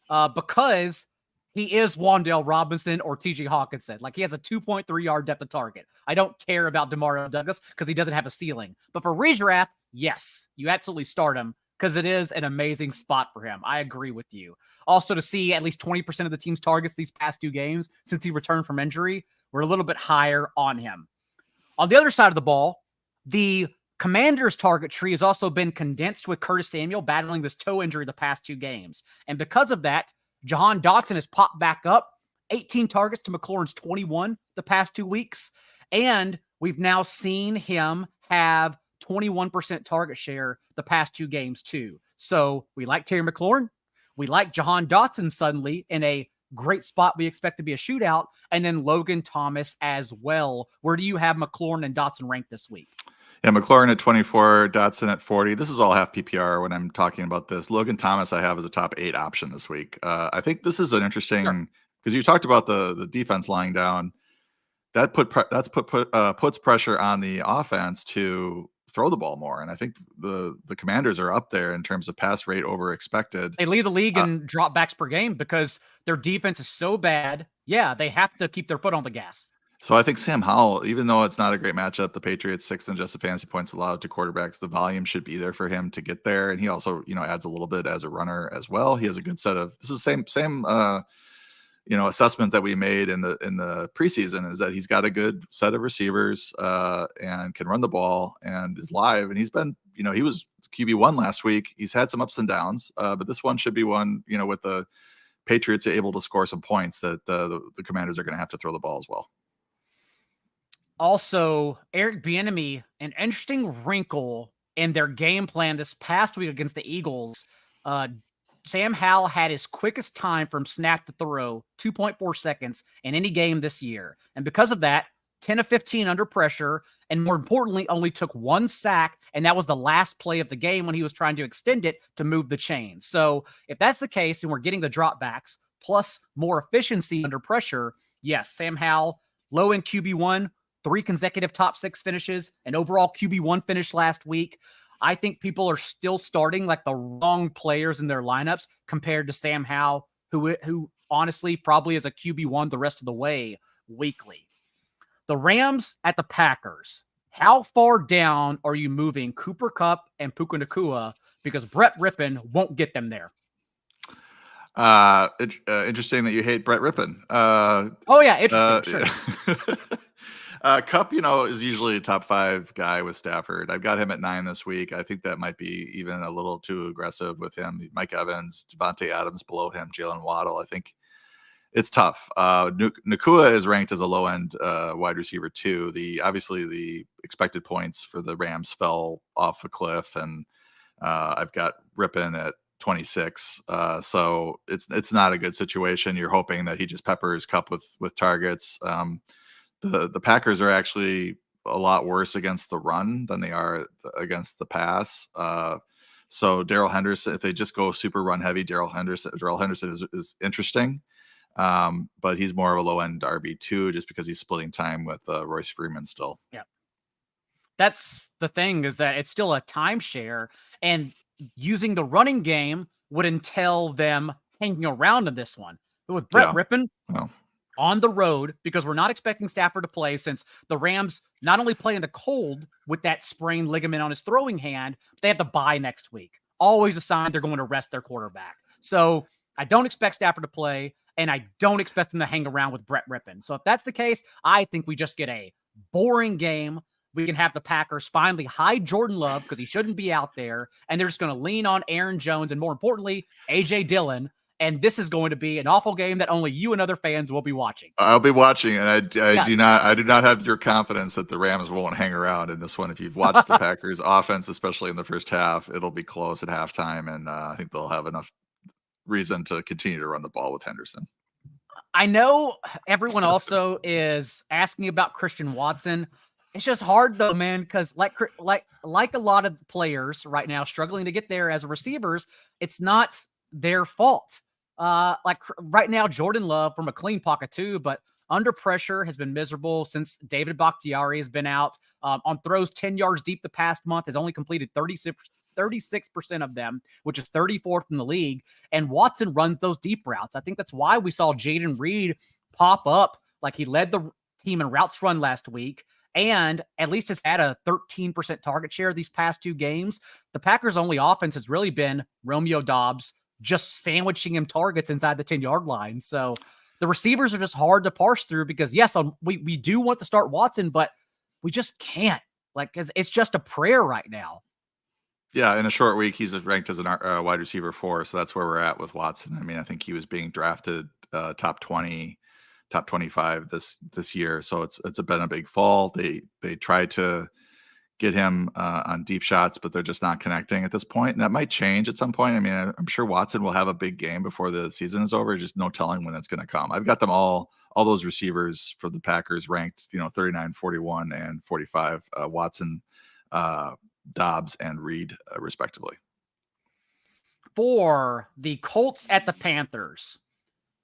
because he is Wan'Dale Robinson or TJ Hawkinson. Like, he has a 2.3 yard depth of target. I don't care about Demario Douglas because he doesn't have a ceiling. But for redraft, yes, you absolutely start him because it is an amazing spot for him. I agree with you. Also, to see at least 20% of the team's targets these past 2 games since he returned from injury, we're a little bit higher on him. On the other side of the ball, the Commanders' target tree has also been condensed with Curtis Samuel battling this toe injury the past 2 games. And because of that, Jahan Dotson has popped back up, 18 targets to McLaurin's 21 the past 2 weeks. And we've now seen him have 21% target share the past 2 games too. So we like Terry McLaurin. We like Jahan Dotson suddenly in a great spot we expect to be a shootout. And then Logan Thomas as well. Where do you have McLaurin and Dotson ranked this week? Yeah, McLaurin at 24, Dotson at 40. This is all half PPR when I'm talking about this. Logan Thomas I have as a top 8 option this week. I think this is an interesting, because you talked about the defense lying down. That puts pressure on the offense to throw the ball more. And I think the Commanders are up there in terms of pass rate over expected. They lead the league in dropbacks per game because their defense is so bad. Yeah, they have to keep their foot on the gas. So I think Sam Howell, even though it's not a great matchup, the Patriots 6th in adjusted fantasy points allowed to quarterbacks, the volume should be there for him to get there. And he also, adds a little bit as a runner as well. He has a good set of, this is the same assessment that we made in the preseason, is that he's got a good set of receivers and can run the ball and is live. And he's been, he was QB1 last week. He's had some ups and downs, but this one should be one, with the Patriots able to score some points, that the Commanders are going to have to throw the ball as well. Also, Eric Bieniemy, an interesting wrinkle in their game plan this past week against the Eagles. Sam Howell had his quickest time from snap to throw, 2.4 seconds, in any game this year. And because of that, 10 of 15 under pressure, and more importantly, only took 1 sack, and that was the last play of the game when he was trying to extend it to move the chains. So if that's the case, and we're getting the dropbacks, plus more efficiency under pressure, yes, Sam Howell, low-end QB1, 3 consecutive top 6 finishes, an overall QB1 finish last week. I think people are still starting like the wrong players in their lineups compared to Sam Howell, who honestly probably as a QB1 the rest of the way weekly. The Rams at the Packers. How far down are you moving Cooper Kupp and Puka Nacua? Because Brett Rippon won't get them there. Interesting that you hate Brett Rippon. Oh yeah, interesting. Sure. Cup, is usually a top 5 guy with Stafford. I've got him at 9 this week. I think that might be even a little too aggressive with him. Mike Evans, Devontae Adams below him, Jalen Waddle. I think it's tough. Nacua is ranked as a low-end wide receiver too. Obviously the expected points for the Rams fell off a cliff, and I've got Rippon at 26. So it's not a good situation. You're hoping that he just peppers Cup with targets. The Packers are actually a lot worse against the run than they are against the pass. So Darrell Henderson, if they just go super run heavy, Darrell Henderson is interesting. But he's more of a low end RB2 just because he's splitting time with Royce Freeman still. Yeah. That's the thing, is that it's still a timeshare, and using the running game would entail them hanging around in this one. But with Brett Rippon on the road, because we're not expecting Stafford to play, since the Rams not only play in the cold with that sprained ligament on his throwing hand, they have to bye next week. Always a sign they're going to rest their quarterback. So I don't expect Stafford to play, and I don't expect them to hang around with Brett Rippon. So if that's the case, I think we just get a boring game. We can have the Packers finally hide Jordan Love because he shouldn't be out there, and they're just going to lean on Aaron Jones and, more importantly, A.J. Dillon. And this is going to be an awful game that only you and other fans will be watching. I'll be watching, and I do not have your confidence that the Rams won't hang around in this one. If you've watched the Packers offense, especially in the first half, it'll be close at halftime, and I think they'll have enough reason to continue to run the ball with Henderson. I know everyone also is asking about Christian Watson. It's just hard though, man, because like a lot of players right now struggling to get there as receivers, it's not their fault. Like right now, Jordan Love from a clean pocket too, but under pressure has been miserable since David Bakhtiari has been out. On throws 10 yards deep the past month, has only completed 36% of them, which is 34th in the league. And Watson runs those deep routes. I think that's why we saw Jaden Reed pop up. Like, he led the team in routes run last week, and at least has had a 13% target share these past 2 games. The Packers' only offense has really been Romeo Doubs just sandwiching him targets inside the 10-yard line. So the receivers are just hard to parse through because, yes, we do want to start Watson, but we just can't. Like, 'cause it's just a prayer right now. Yeah, in a short week, he's ranked as a wide receiver 4, so that's where we're at with Watson. I mean, I think he was being drafted top 20, top 25 this year, so it's been a big fall. They tried to get him on deep shots, but they're just not connecting at this point, and that might change at some point. I mean, I'm sure Watson will have a big game before the season is over. Just no telling when it's going to come. I've got them all those receivers for the Packers ranked, 39, 41, and 45. Watson, Dobbs, and Reed, respectively. For the Colts at the Panthers,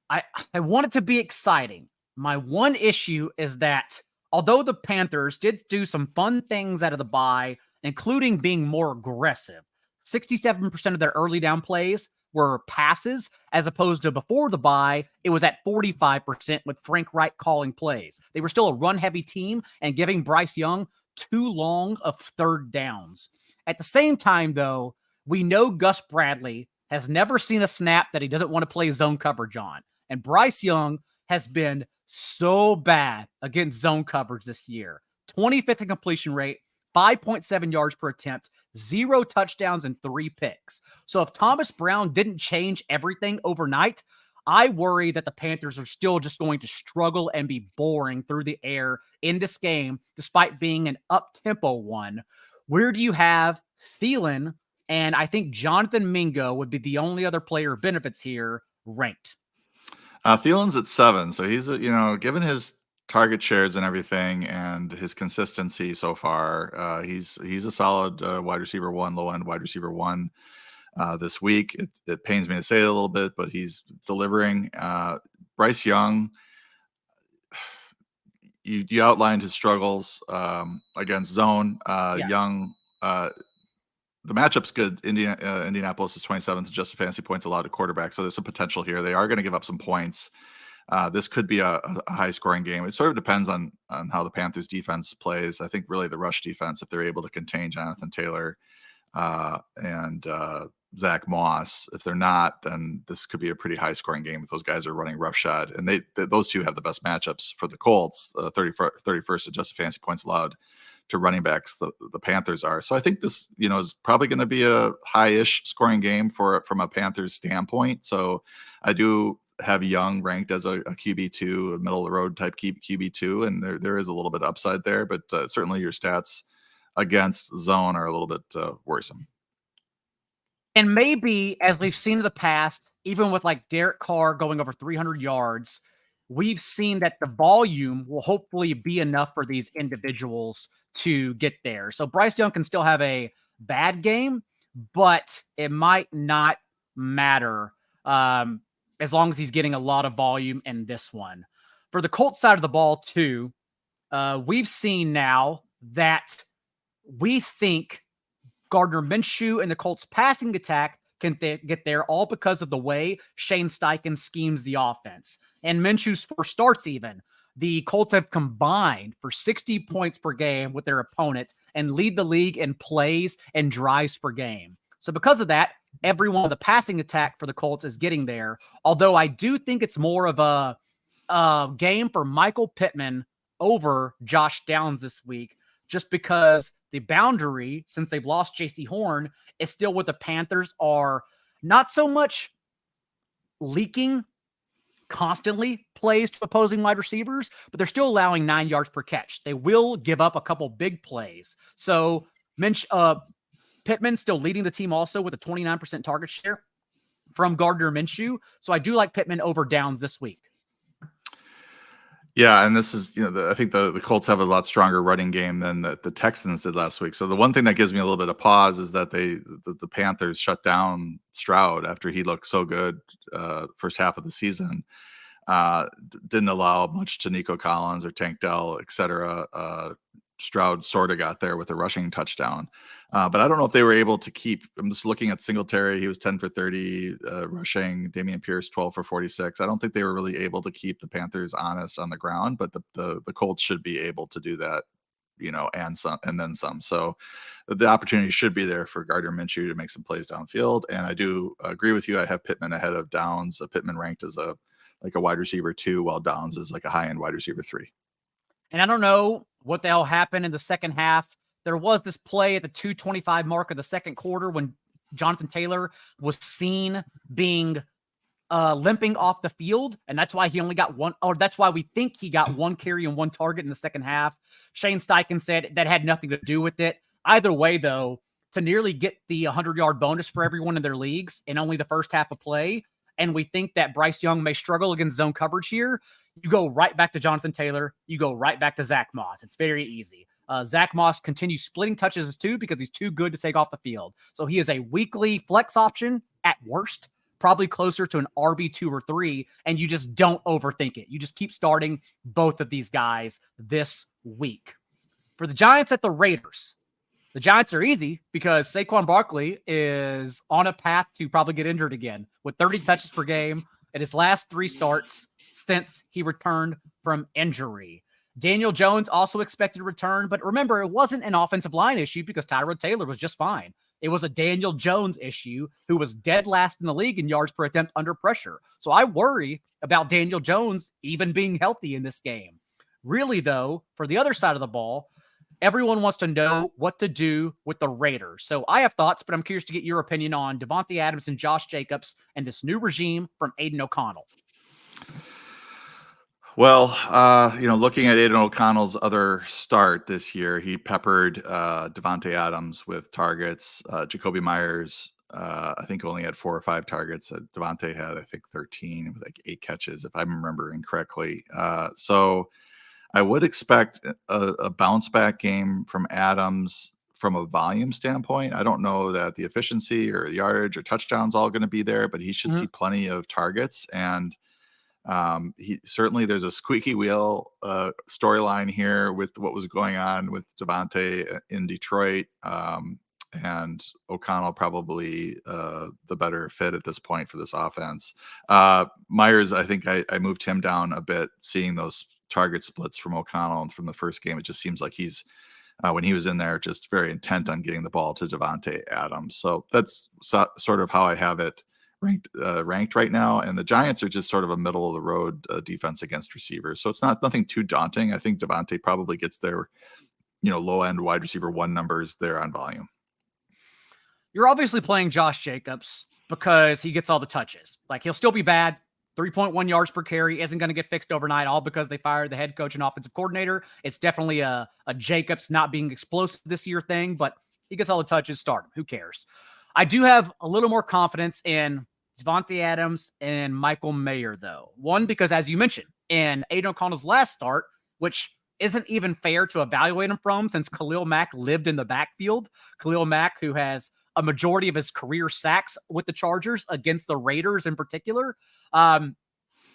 I want it to be exciting. My one issue is that although the Panthers did do some fun things out of the bye, including being more aggressive, 67% of their early down plays were passes, as opposed to before the bye, it was at 45% with Frank Reich calling plays. They were still a run-heavy team and giving Bryce Young too long of third downs. At the same time, though, we know Gus Bradley has never seen a snap that he doesn't want to play zone coverage on. And Bryce Young has been so bad against zone coverage this year. 25th in completion rate, 5.7 yards per attempt, 0 touchdowns, and 3 picks. So if Thomas Brown didn't change everything overnight, I worry that the Panthers are still just going to struggle and be boring through the air in this game, despite being an up-tempo one. Where do you have Thielen? And I think Jonathan Mingo would be the only other player who benefits here ranked. Thielen's at 7, so he's given his target shares and everything and his consistency so far, he's a solid wide receiver 1, low end wide receiver 1 this week. It pains me to say it a little bit, but he's delivering. Bryce Young, you outlined his struggles against zone. Young, the matchup's good. Indianapolis is 27th adjusted fantasy points allowed to quarterback, so there's some potential here. They are going to give up some points. This could be a high scoring game. It sort of depends on how the Panthers defense plays. I think really the rush defense, if they're able to contain Jonathan Taylor and Zach Moss. If they're not, then this could be a pretty high scoring game if those guys are running roughshod. And those two have the best matchups for the Colts, 31st adjusted fantasy points allowed to running backs. The Panthers are. So I think this, is probably going to be a high-ish scoring game from a Panthers standpoint. So I do have Young ranked as a QB2, a middle of the road type QB2, and there is a little bit of upside there, but certainly your stats against zone are a little bit worrisome. And maybe, as we've seen in the past, even with like Derek Carr going over 300 yards, we've seen that the volume will hopefully be enough for these individuals to get there. So Bryce Young can still have a bad game, but it might not matter as long as he's getting a lot of volume in this one. For the Colts side of the ball, too, we've seen now that we think Gardner Minshew and the Colts passing attack can get there all because of the way Shane Steichen schemes the offense. And Minshew's 4 starts even. The Colts have combined for 60 points per game with their opponent and lead the league in plays and drives per game. So because of that, everyone on the passing attack for the Colts is getting there. Although I do think it's more of a game for Michael Pittman over Josh Downs this week, just because the boundary, since they've lost J.C. Horn, is still what the Panthers are not so much leaking constantly plays to opposing wide receivers, but they're still allowing 9 yards per catch. They will give up a couple big plays. So Pittman still leading the team also with a 29% target share from Gardner Minshew. So I do like Pittman over Downs this week. Yeah, and this is, I think the Colts have a lot stronger running game than the Texans did last week. So the one thing that gives me a little bit of pause is that the Panthers shut down Stroud after he looked so good first half of the season. Didn't allow much to Nico Collins or Tank Dell, et cetera. Stroud sort of got there with a rushing touchdown. But I don't know if they were able to keep. I'm just looking at Singletary. He was 10 for 30 rushing. Dameon Pierce 12 for 46. I don't think they were really able to keep the Panthers honest on the ground, but the Colts should be able to do that, and then some. So the opportunity should be there for Gardner Minshew to make some plays downfield. And I do agree with you. I have Pittman ahead of Downs. Pittman ranked as a wide receiver 2, while Downs is like a high-end wide receiver 3. And I don't know what the hell happened in the second half. There was this play at the 2:25 mark of the second quarter when Jonathan Taylor was seen being limping off the field, and that's why he only got one, or that's why we think he got 1 carry and 1 target in the second half. Shane Steichen said that had nothing to do with it. Either way, though, to nearly get the 100-yard bonus for everyone in their leagues in only the first half of play, and we think that Bryce Young may struggle against zone coverage here, you go right back to Jonathan Taylor. You go right back to Zach Moss. It's very easy. Zach Moss continues splitting touches too because he's too good to take off the field. So he is a weekly flex option at worst, probably closer to an RB2 or 3, and you just don't overthink it. You just keep starting both of these guys this week. For the Giants at the Raiders, the Giants are easy because Saquon Barkley is on a path to probably get injured again with 30 touches per game in his last 3 starts since he returned from injury. Daniel Jones also expected to return, but remember, it wasn't an offensive line issue because Tyrod Taylor was just fine. It was a Daniel Jones issue who was dead last in the league in yards per attempt under pressure. So I worry about Daniel Jones even being healthy in this game. Really, though, for the other side of the ball, everyone wants to know what to do with the Raiders. So I have thoughts, but I'm curious to get your opinion on Davante Adams and Josh Jacobs and this new regime from Aiden O'Connell. Well, looking at Aiden O'Connell's other start this year, he peppered Davante Adams with targets. Jacoby Myers, I think, only had 4 or 5 targets. Davante had, I think, 13 with 8 catches, if I'm remembering correctly. So I would expect a bounce back game from Adams from a volume standpoint. I don't know that the efficiency or yardage or touchdowns all going to be there, but he should see plenty of targets. And he certainly, there's a squeaky wheel storyline here with what was going on with Davante in Detroit. and O'Connell probably the better fit at this point for this offense. Myers, I think I moved him down a bit, seeing those target splits from O'Connell and from the first game. It just seems like he's when he was in there, just very intent on getting the ball to Davante Adams. So that's sort of how I have it ranked right now. And the Giants are just sort of a middle of the road defense against receivers. So it's nothing too daunting. I think Davante probably gets their, low end wide receiver 1 numbers there on volume. You're obviously playing Josh Jacobs because he gets all the touches. Like, he'll still be bad. 3.1 yards per carry isn't going to get fixed overnight, all because they fired the head coach and offensive coordinator. It's definitely a Jacobs not being explosive this year thing, but he gets all the touches, start him. Who cares? I do have a little more confidence in Davante Adams and Michael Mayer, though. One, because as you mentioned, in Aiden O'Connell's last start, which isn't even fair to evaluate him from since Khalil Mack lived in the backfield. Khalil Mack, who has a majority of his career sacks with the Chargers against the Raiders in particular.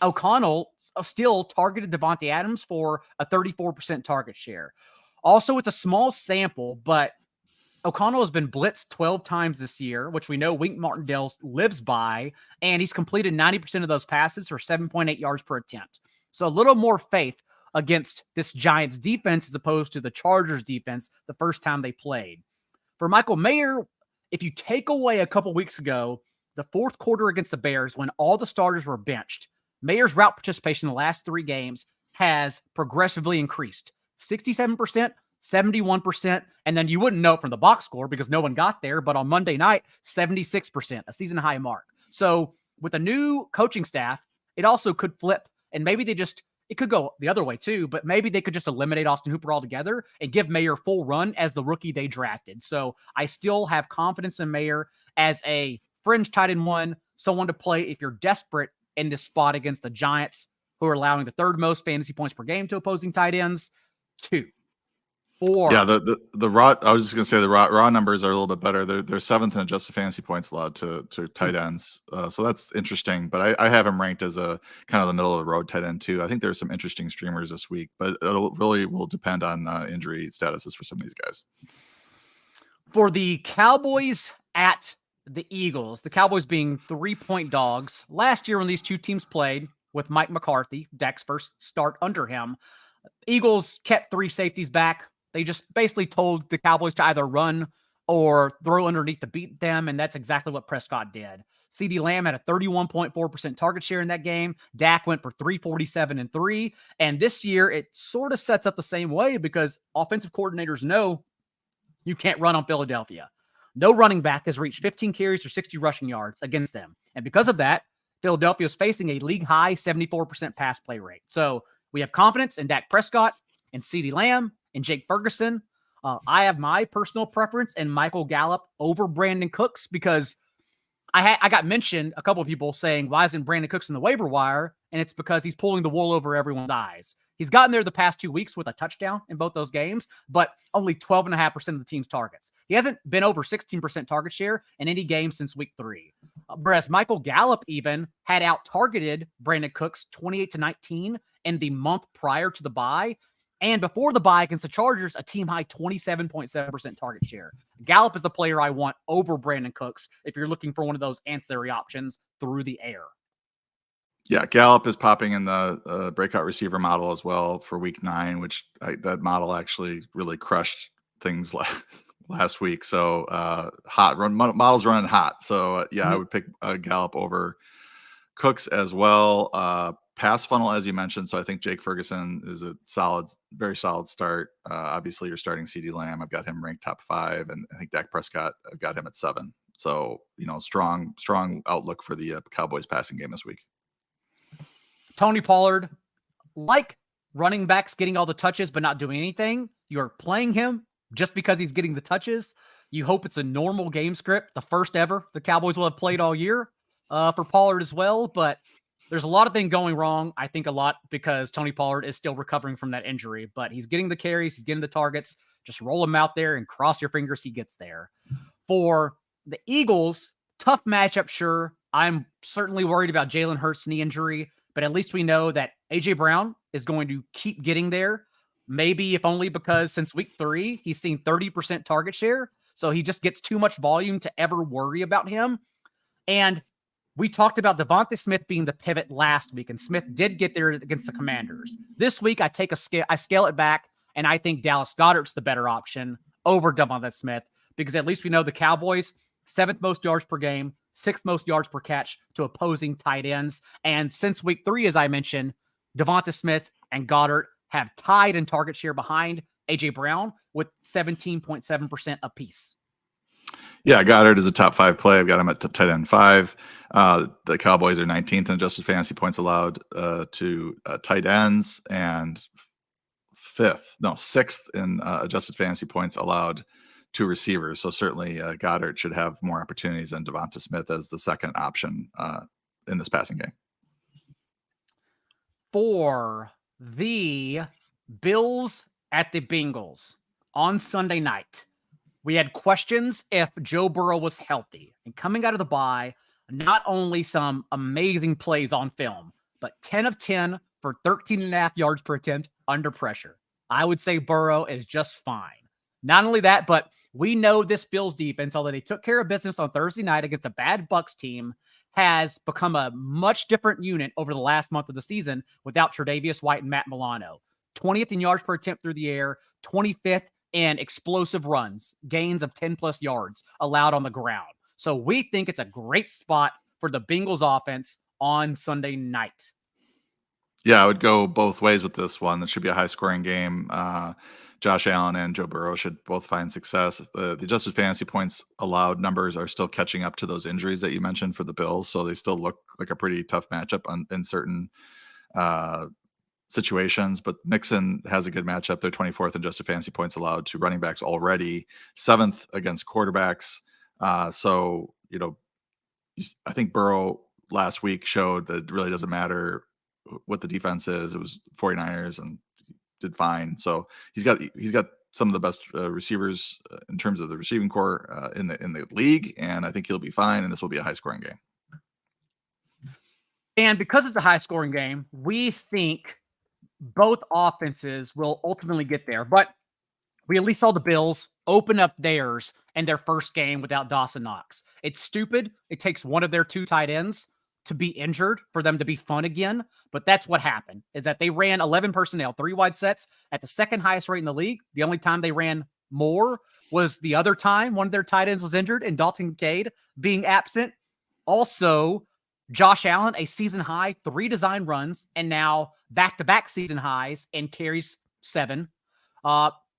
O'Connell still targeted Davante Adams for a 34% target share. Also, it's a small sample, but O'Connell has been blitzed 12 times this year, which we know Wink Martindale lives by, and he's completed 90% of those passes for 7.8 yards per attempt. So a little more faith against this Giants defense as opposed to the Chargers defense the first time they played. For Michael Mayer, if you take away a couple weeks ago, the fourth quarter against the Bears, when all the starters were benched, Mayer's route participation in the last 3 games has progressively increased. 67%, 71%, and then you wouldn't know it from the box score because no one got there, but on Monday night, 76%, a season high mark. So with a new coaching staff, it also could flip, and maybe it could go the other way too, but maybe they could just eliminate Austin Hooper altogether and give Mayer full run as the rookie they drafted. So I still have confidence in Mayer as a fringe tight end 1, someone to play if you're desperate in this spot against the Giants, who are allowing the 3rd most fantasy points per game to opposing tight ends. 2, 4. Yeah, the raw. I was just gonna say the raw numbers are a little bit better. They're 7th in adjusted fantasy points allowed to tight ends. So that's interesting. But I have him ranked as a kind of the middle of the road tight end too. I think there's some interesting streamers this week, but it really will depend on injury statuses for some of these guys. For the Cowboys at the Eagles, the Cowboys being 3-point dogs. Last year when these two teams played with Mike McCarthy, Dak's first start under him, Eagles kept 3 safeties back. They just basically told the Cowboys to either run or throw underneath to beat them, and that's exactly what Prescott did. CeeDee Lamb had a 31.4% target share in that game. Dak went for 347 and 3, and this year it sort of sets up the same way because offensive coordinators know you can't run on Philadelphia. No running back has reached 15 carries or 60 rushing yards against them, and because of that, Philadelphia is facing a league-high 74% pass play rate. So we have confidence in Dak Prescott and CeeDee Lamb and Jake Ferguson. I have my personal preference in Michael Gallup over Brandon Cooks because I got mentioned, a couple of people saying, why isn't Brandon Cooks in the waiver wire? And it's because he's pulling the wool over everyone's eyes. He's gotten there the past 2 weeks with a touchdown in both those games, but only 12.5% of the team's targets. He hasn't been over 16% target share in any game since week 3. Whereas Michael Gallup even had out-targeted Brandon Cooks 28-19 in the month prior to the bye. And before the bye against the Chargers, a team-high 27.7% target share. Gallup is the player I want over Brandon Cooks if you're looking for one of those ancillary options through the air. Yeah, Gallup is popping in the breakout receiver model as well for week 9, which that model actually really crushed things last week. So model's running hot. So I would pick Gallup over Cooks as well. Pass funnel, as you mentioned. So I think Jake Ferguson is a very solid start. Obviously, you're starting CeeDee Lamb. I've got him ranked top 5, and I think Dak Prescott, I've got him at 7. So, strong outlook for the Cowboys passing game this week. Tony Pollard, like running backs getting all the touches but not doing anything, you're playing him just because he's getting the touches. You hope it's a normal game script, the first ever the Cowboys will have played all year for Pollard as well. But there's a lot of things going wrong. I think a lot because Tony Pollard is still recovering from that injury, but he's getting the carries, he's getting the targets. Just roll him out there and cross your fingers he gets there. For the Eagles, tough matchup, sure. I'm certainly worried about Jalen Hurts' knee injury, but at least we know that A.J. Brown is going to keep getting there. Maybe if only because since week 3, he's seen 30% target share. So he just gets too much volume to ever worry about him. And we talked about DeVonta Smith being the pivot last week, and Smith did get there against the Commanders. This week, I scale it back, and I think Dallas Goedert's the better option over DeVonta Smith, because at least we know the Cowboys, 7th most yards per game, 6th most yards per catch to opposing tight ends. And since week 3, as I mentioned, DeVonta Smith and Goddard have tied in target share behind A.J. Brown with 17.7% apiece. Yeah, Goddard is a top 5 play. I've got him at tight end 5. The Cowboys are 19th in adjusted fantasy points allowed to tight ends, and 6th in adjusted fantasy points allowed to receivers. So certainly Goddard should have more opportunities than DeVonta Smith as the second option in this passing game. For the Bills at the Bengals on Sunday night, we had questions if Joe Burrow was healthy. And coming out of the bye, not only some amazing plays on film, but 10 of 10 for 13.5 yards per attempt under pressure. I would say Burrow is just fine. Not only that, but we know this Bills defense, although they took care of business on Thursday night against a bad Bucs team, has become a much different unit over the last month of the season without Tre'Davious White and Matt Milano. 20th in yards per attempt through the air, 25th in explosive runs, gains of 10-plus yards allowed on the ground. So we think it's a great spot for the Bengals offense on Sunday night. Yeah, I would go both ways with this one. It should be a high-scoring game. Josh Allen and Joe Burrow should both find success. The adjusted fantasy points allowed numbers are still catching up to those injuries that you mentioned for the Bills, so they still look like a pretty tough matchup in certain situations. But Mixon has a good matchup. They're 24th in adjusted fantasy points allowed to running backs already, 7th against quarterbacks. So, I think Burrow last week showed that it really doesn't matter what the defense is. It was 49ers and did fine. So he's got some of the best receivers in terms of the receiving core in the league, and I think he'll be fine. And this will be a high scoring game. And because it's a high scoring game, we think both offenses will ultimately get there. But we at least saw the Bills open up theirs in their first game without Dawson Knox. It's stupid. It takes one of their 2 tight ends to be injured for them to be fun again. But that's what happened, is that they ran 11 personnel, 3 wide sets at the second highest rate in the league. The only time they ran more was the other time one of their tight ends was injured and Dalton Kincaid being absent. Also, Josh Allen, a season high, 3 design runs, and now back-to-back season highs and carries 7.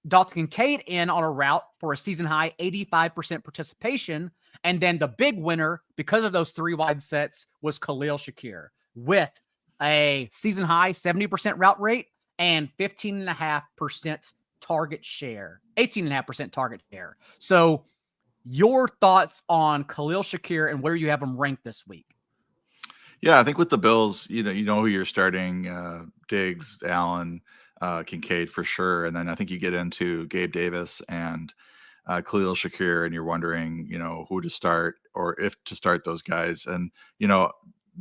Dalton Kincaid in on a route for a season high 85% participation. And then the big winner, because of those 3 wide sets, was Khalil Shakir with a season high 70% route rate and 15.5% target share, 18.5% target share. So your thoughts on Khalil Shakir and where you have him ranked this week? Yeah, I think with the Bills, you know who you're starting, Diggs, Allen, Kincaid for sure. And then I think you get into Gabe Davis and Khalil Shakir, and you're wondering, who to start or if to start those guys. And,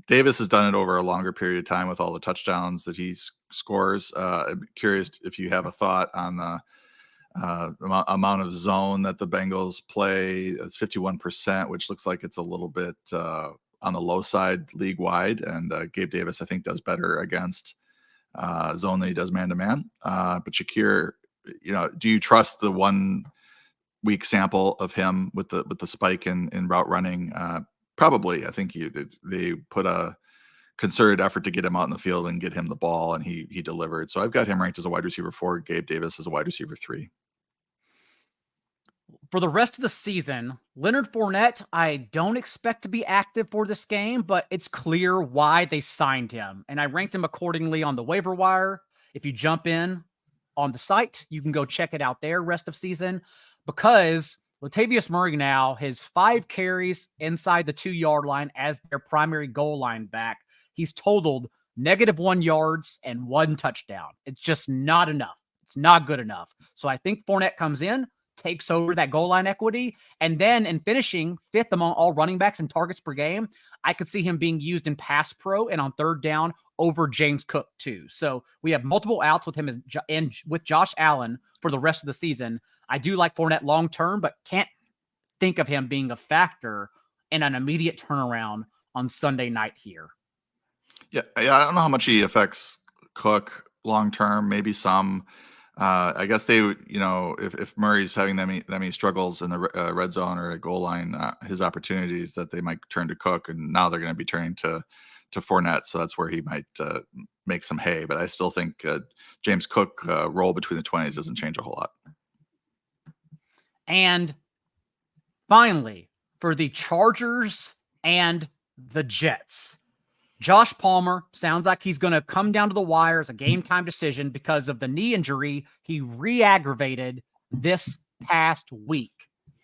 Davis has done it over a longer period of time with all the touchdowns that he scores. I'm curious if you have a thought on the amount of zone that the Bengals play. It's 51%, which looks like it's a little bit on the low side league wide. And Gabe Davis, I think, does better against zone than he does man-to-man. But Shakir, do you trust the 1 week sample of him with the spike in route running? Probably. I think they put a concerted effort to get him out in the field and get him the ball, and he delivered. So I've got him ranked as a wide receiver 4, Gabe Davis as a wide receiver 3. For the rest of the season, Leonard Fournette, I don't expect to be active for this game, but it's clear why they signed him. And I ranked him accordingly on the waiver wire. If you jump in on the site, you can go check it out there rest of season, because Latavius Murray now has 5 carries inside the 2-yard line as their primary goal line back. He's totaled -1 yards and 1 touchdown. It's just not enough. It's not good enough. So I think Fournette comes in, takes over that goal line equity, and then in finishing 5th among all running backs in targets per game, I could see him being used in pass pro and on 3rd down over James Cook too. So we have multiple outs with him and with Josh Allen for the rest of the season. I do like Fournette long-term, but can't think of him being a factor in an immediate turnaround on Sunday night here. Yeah, I don't know how much he affects Cook long term. Maybe some. I guess they, if Murray's having that many struggles in the red zone or a goal line, his opportunities that they might turn to Cook, and now they're going to be turning to Fournette. So that's where he might make some hay. But I still think James Cook role between the 20s doesn't change a whole lot. And finally, for the Chargers and the Jets, Josh Palmer sounds like he's going to come down to the wire as a game-time decision because of the knee injury he re-aggravated this past week.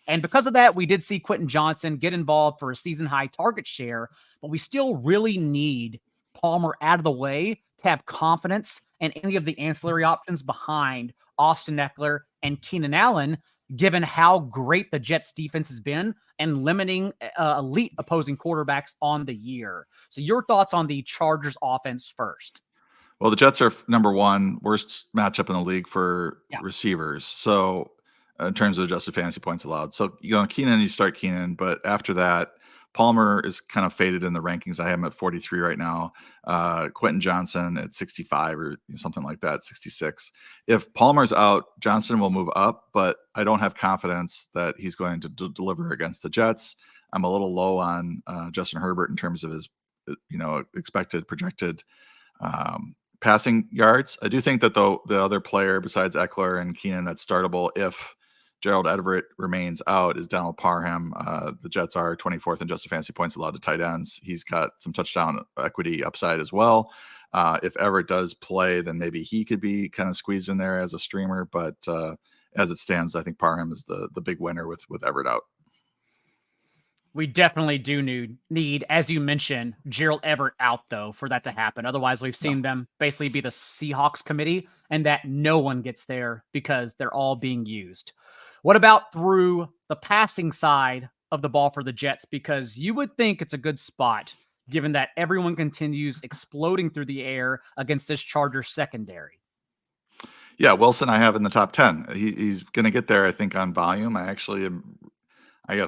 And because of that, we did see Quentin Johnson get involved for a season-high target share, but we still really need Palmer out of the way to have confidence in any of the ancillary options behind Austin Eckler and Keenan Allen, given how great the Jets defense has been and limiting elite opposing quarterbacks on the year. So your thoughts on the Chargers offense first? Well, the Jets are number one worst matchup in the league for receivers. So in terms of adjusted fantasy points allowed. So, Keenan, you start Keenan, but after that, Palmer is kind of faded in the rankings. I have him at 43 right now. Quentin Johnson at 65 or something like that, 66. If Palmer's out, Johnson will move up, but I don't have confidence that he's going to deliver against the Jets. I'm a little low on Justin Herbert in terms of his, expected projected passing yards. I do think that the other player besides Eckler and Keenan that's startable if Gerald Everett remains out is Donald Parham. The Jets are 24th in adjusted fantasy points allowed to tight ends. He's got some touchdown equity upside as well. If Everett does play, then maybe he could be kind of squeezed in there as a streamer. But as it stands, I think Parham is the big winner with Everett out. We definitely do need, as you mentioned, Gerald Everett out, though, for that to happen. Otherwise, we've seen them basically be the Seahawks committee, and that no one gets there because they're all being used. What about through the passing side of the ball for the Jets? Because you would think it's a good spot, given that everyone continues exploding through the air against this Chargers secondary. Yeah, Wilson I have in the top 10. He's going to get there, I think, on volume. I actually am,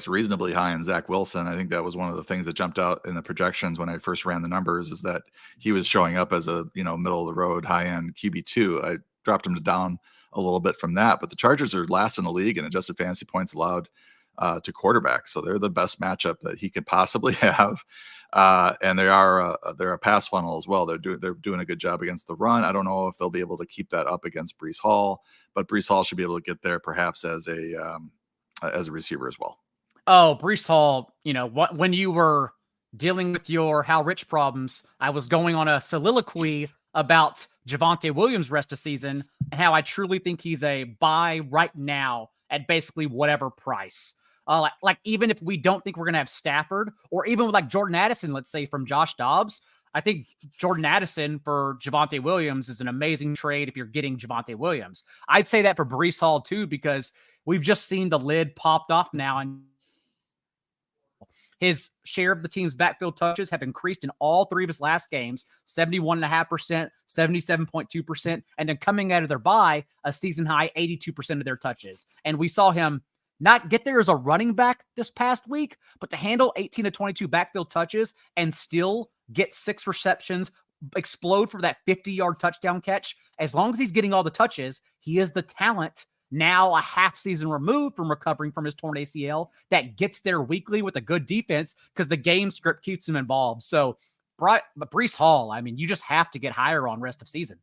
reasonably high on Zach Wilson. I think that was one of the things that jumped out in the projections when I first ran the numbers, is that he was showing up as a middle of the road, high end QB2. I dropped him down a little bit from that, but the Chargers are last in the league in adjusted fantasy points allowed to quarterbacks. So they're the best matchup that he could possibly have. And they're a pass funnel as well. They're doing a good job against the run. I don't know if they'll be able to keep that up against Breece Hall, but Breece Hall should be able to get there perhaps as a receiver as well. Oh, Breece Hall, when you were dealing with your How Rich problems, I was going on a soliloquy about Javonte Williams rest of season and how I truly think he's a buy right now at basically whatever price. Like even if we don't think we're going to have Stafford, or even with like Jordan Addison, let's say from Josh Dobbs, I think Jordan Addison for Javonte Williams is an amazing trade if you're getting Javonte Williams. I'd say that for Breece Hall too, because we've just seen the lid popped off now, and his share of the team's backfield touches have increased in all three of his last games, 71.5%, 77.2%, and then coming out of their bye, a season-high 82% of their touches. And we saw him not get there as a running back this past week, but to handle 18 to 22 backfield touches and still get 6 receptions, explode for that 50-yard touchdown catch. As long as he's getting all the touches, he is the talent now a half season removed from recovering from his torn ACL that gets there weekly with a good defense because the game script keeps him involved. So, but Breece Hall, you just have to get higher on rest of season.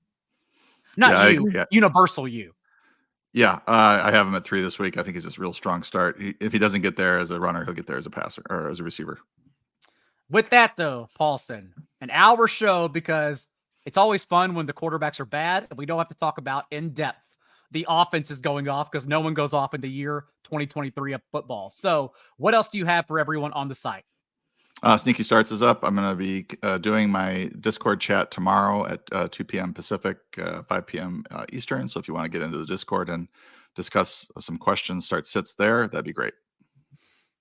Not universal you. Yeah, I have him at 3 this week. I think he's a real strong start. If he doesn't get there as a runner, he'll get there as a passer or as a receiver. With that, though, Paulson, an hour show because it's always fun when the quarterbacks are bad and we don't have to talk about in depth the offense is going off because no one goes off in the year 2023 of football. So what else do you have for everyone on the site? Sneaky Starts is up. I'm going to be doing my Discord chat tomorrow at 2 p.m. Pacific, 5 p.m. Eastern. So if you want to get into the Discord and discuss some questions, start sits there, that'd be great.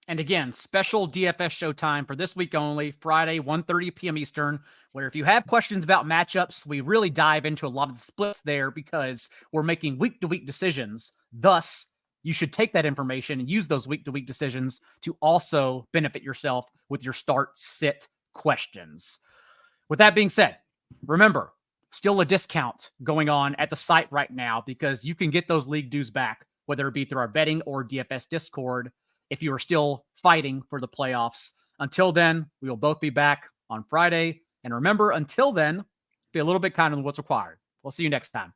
And again, special DFS show time for this week only, Friday, 1:30 p.m. Eastern, where if you have questions about matchups, we really dive into a lot of the splits there because we're making week-to-week decisions. Thus, you should take that information and use those week-to-week decisions to also benefit yourself with your start-sit questions. With that being said, remember, still a discount going on at the site right now because you can get those league dues back, whether it be through our betting or DFS Discord, if you are still fighting for the playoffs. Until then, we will both be back on Friday. And remember, until then, be a little bit kinder than what's required. We'll see you next time.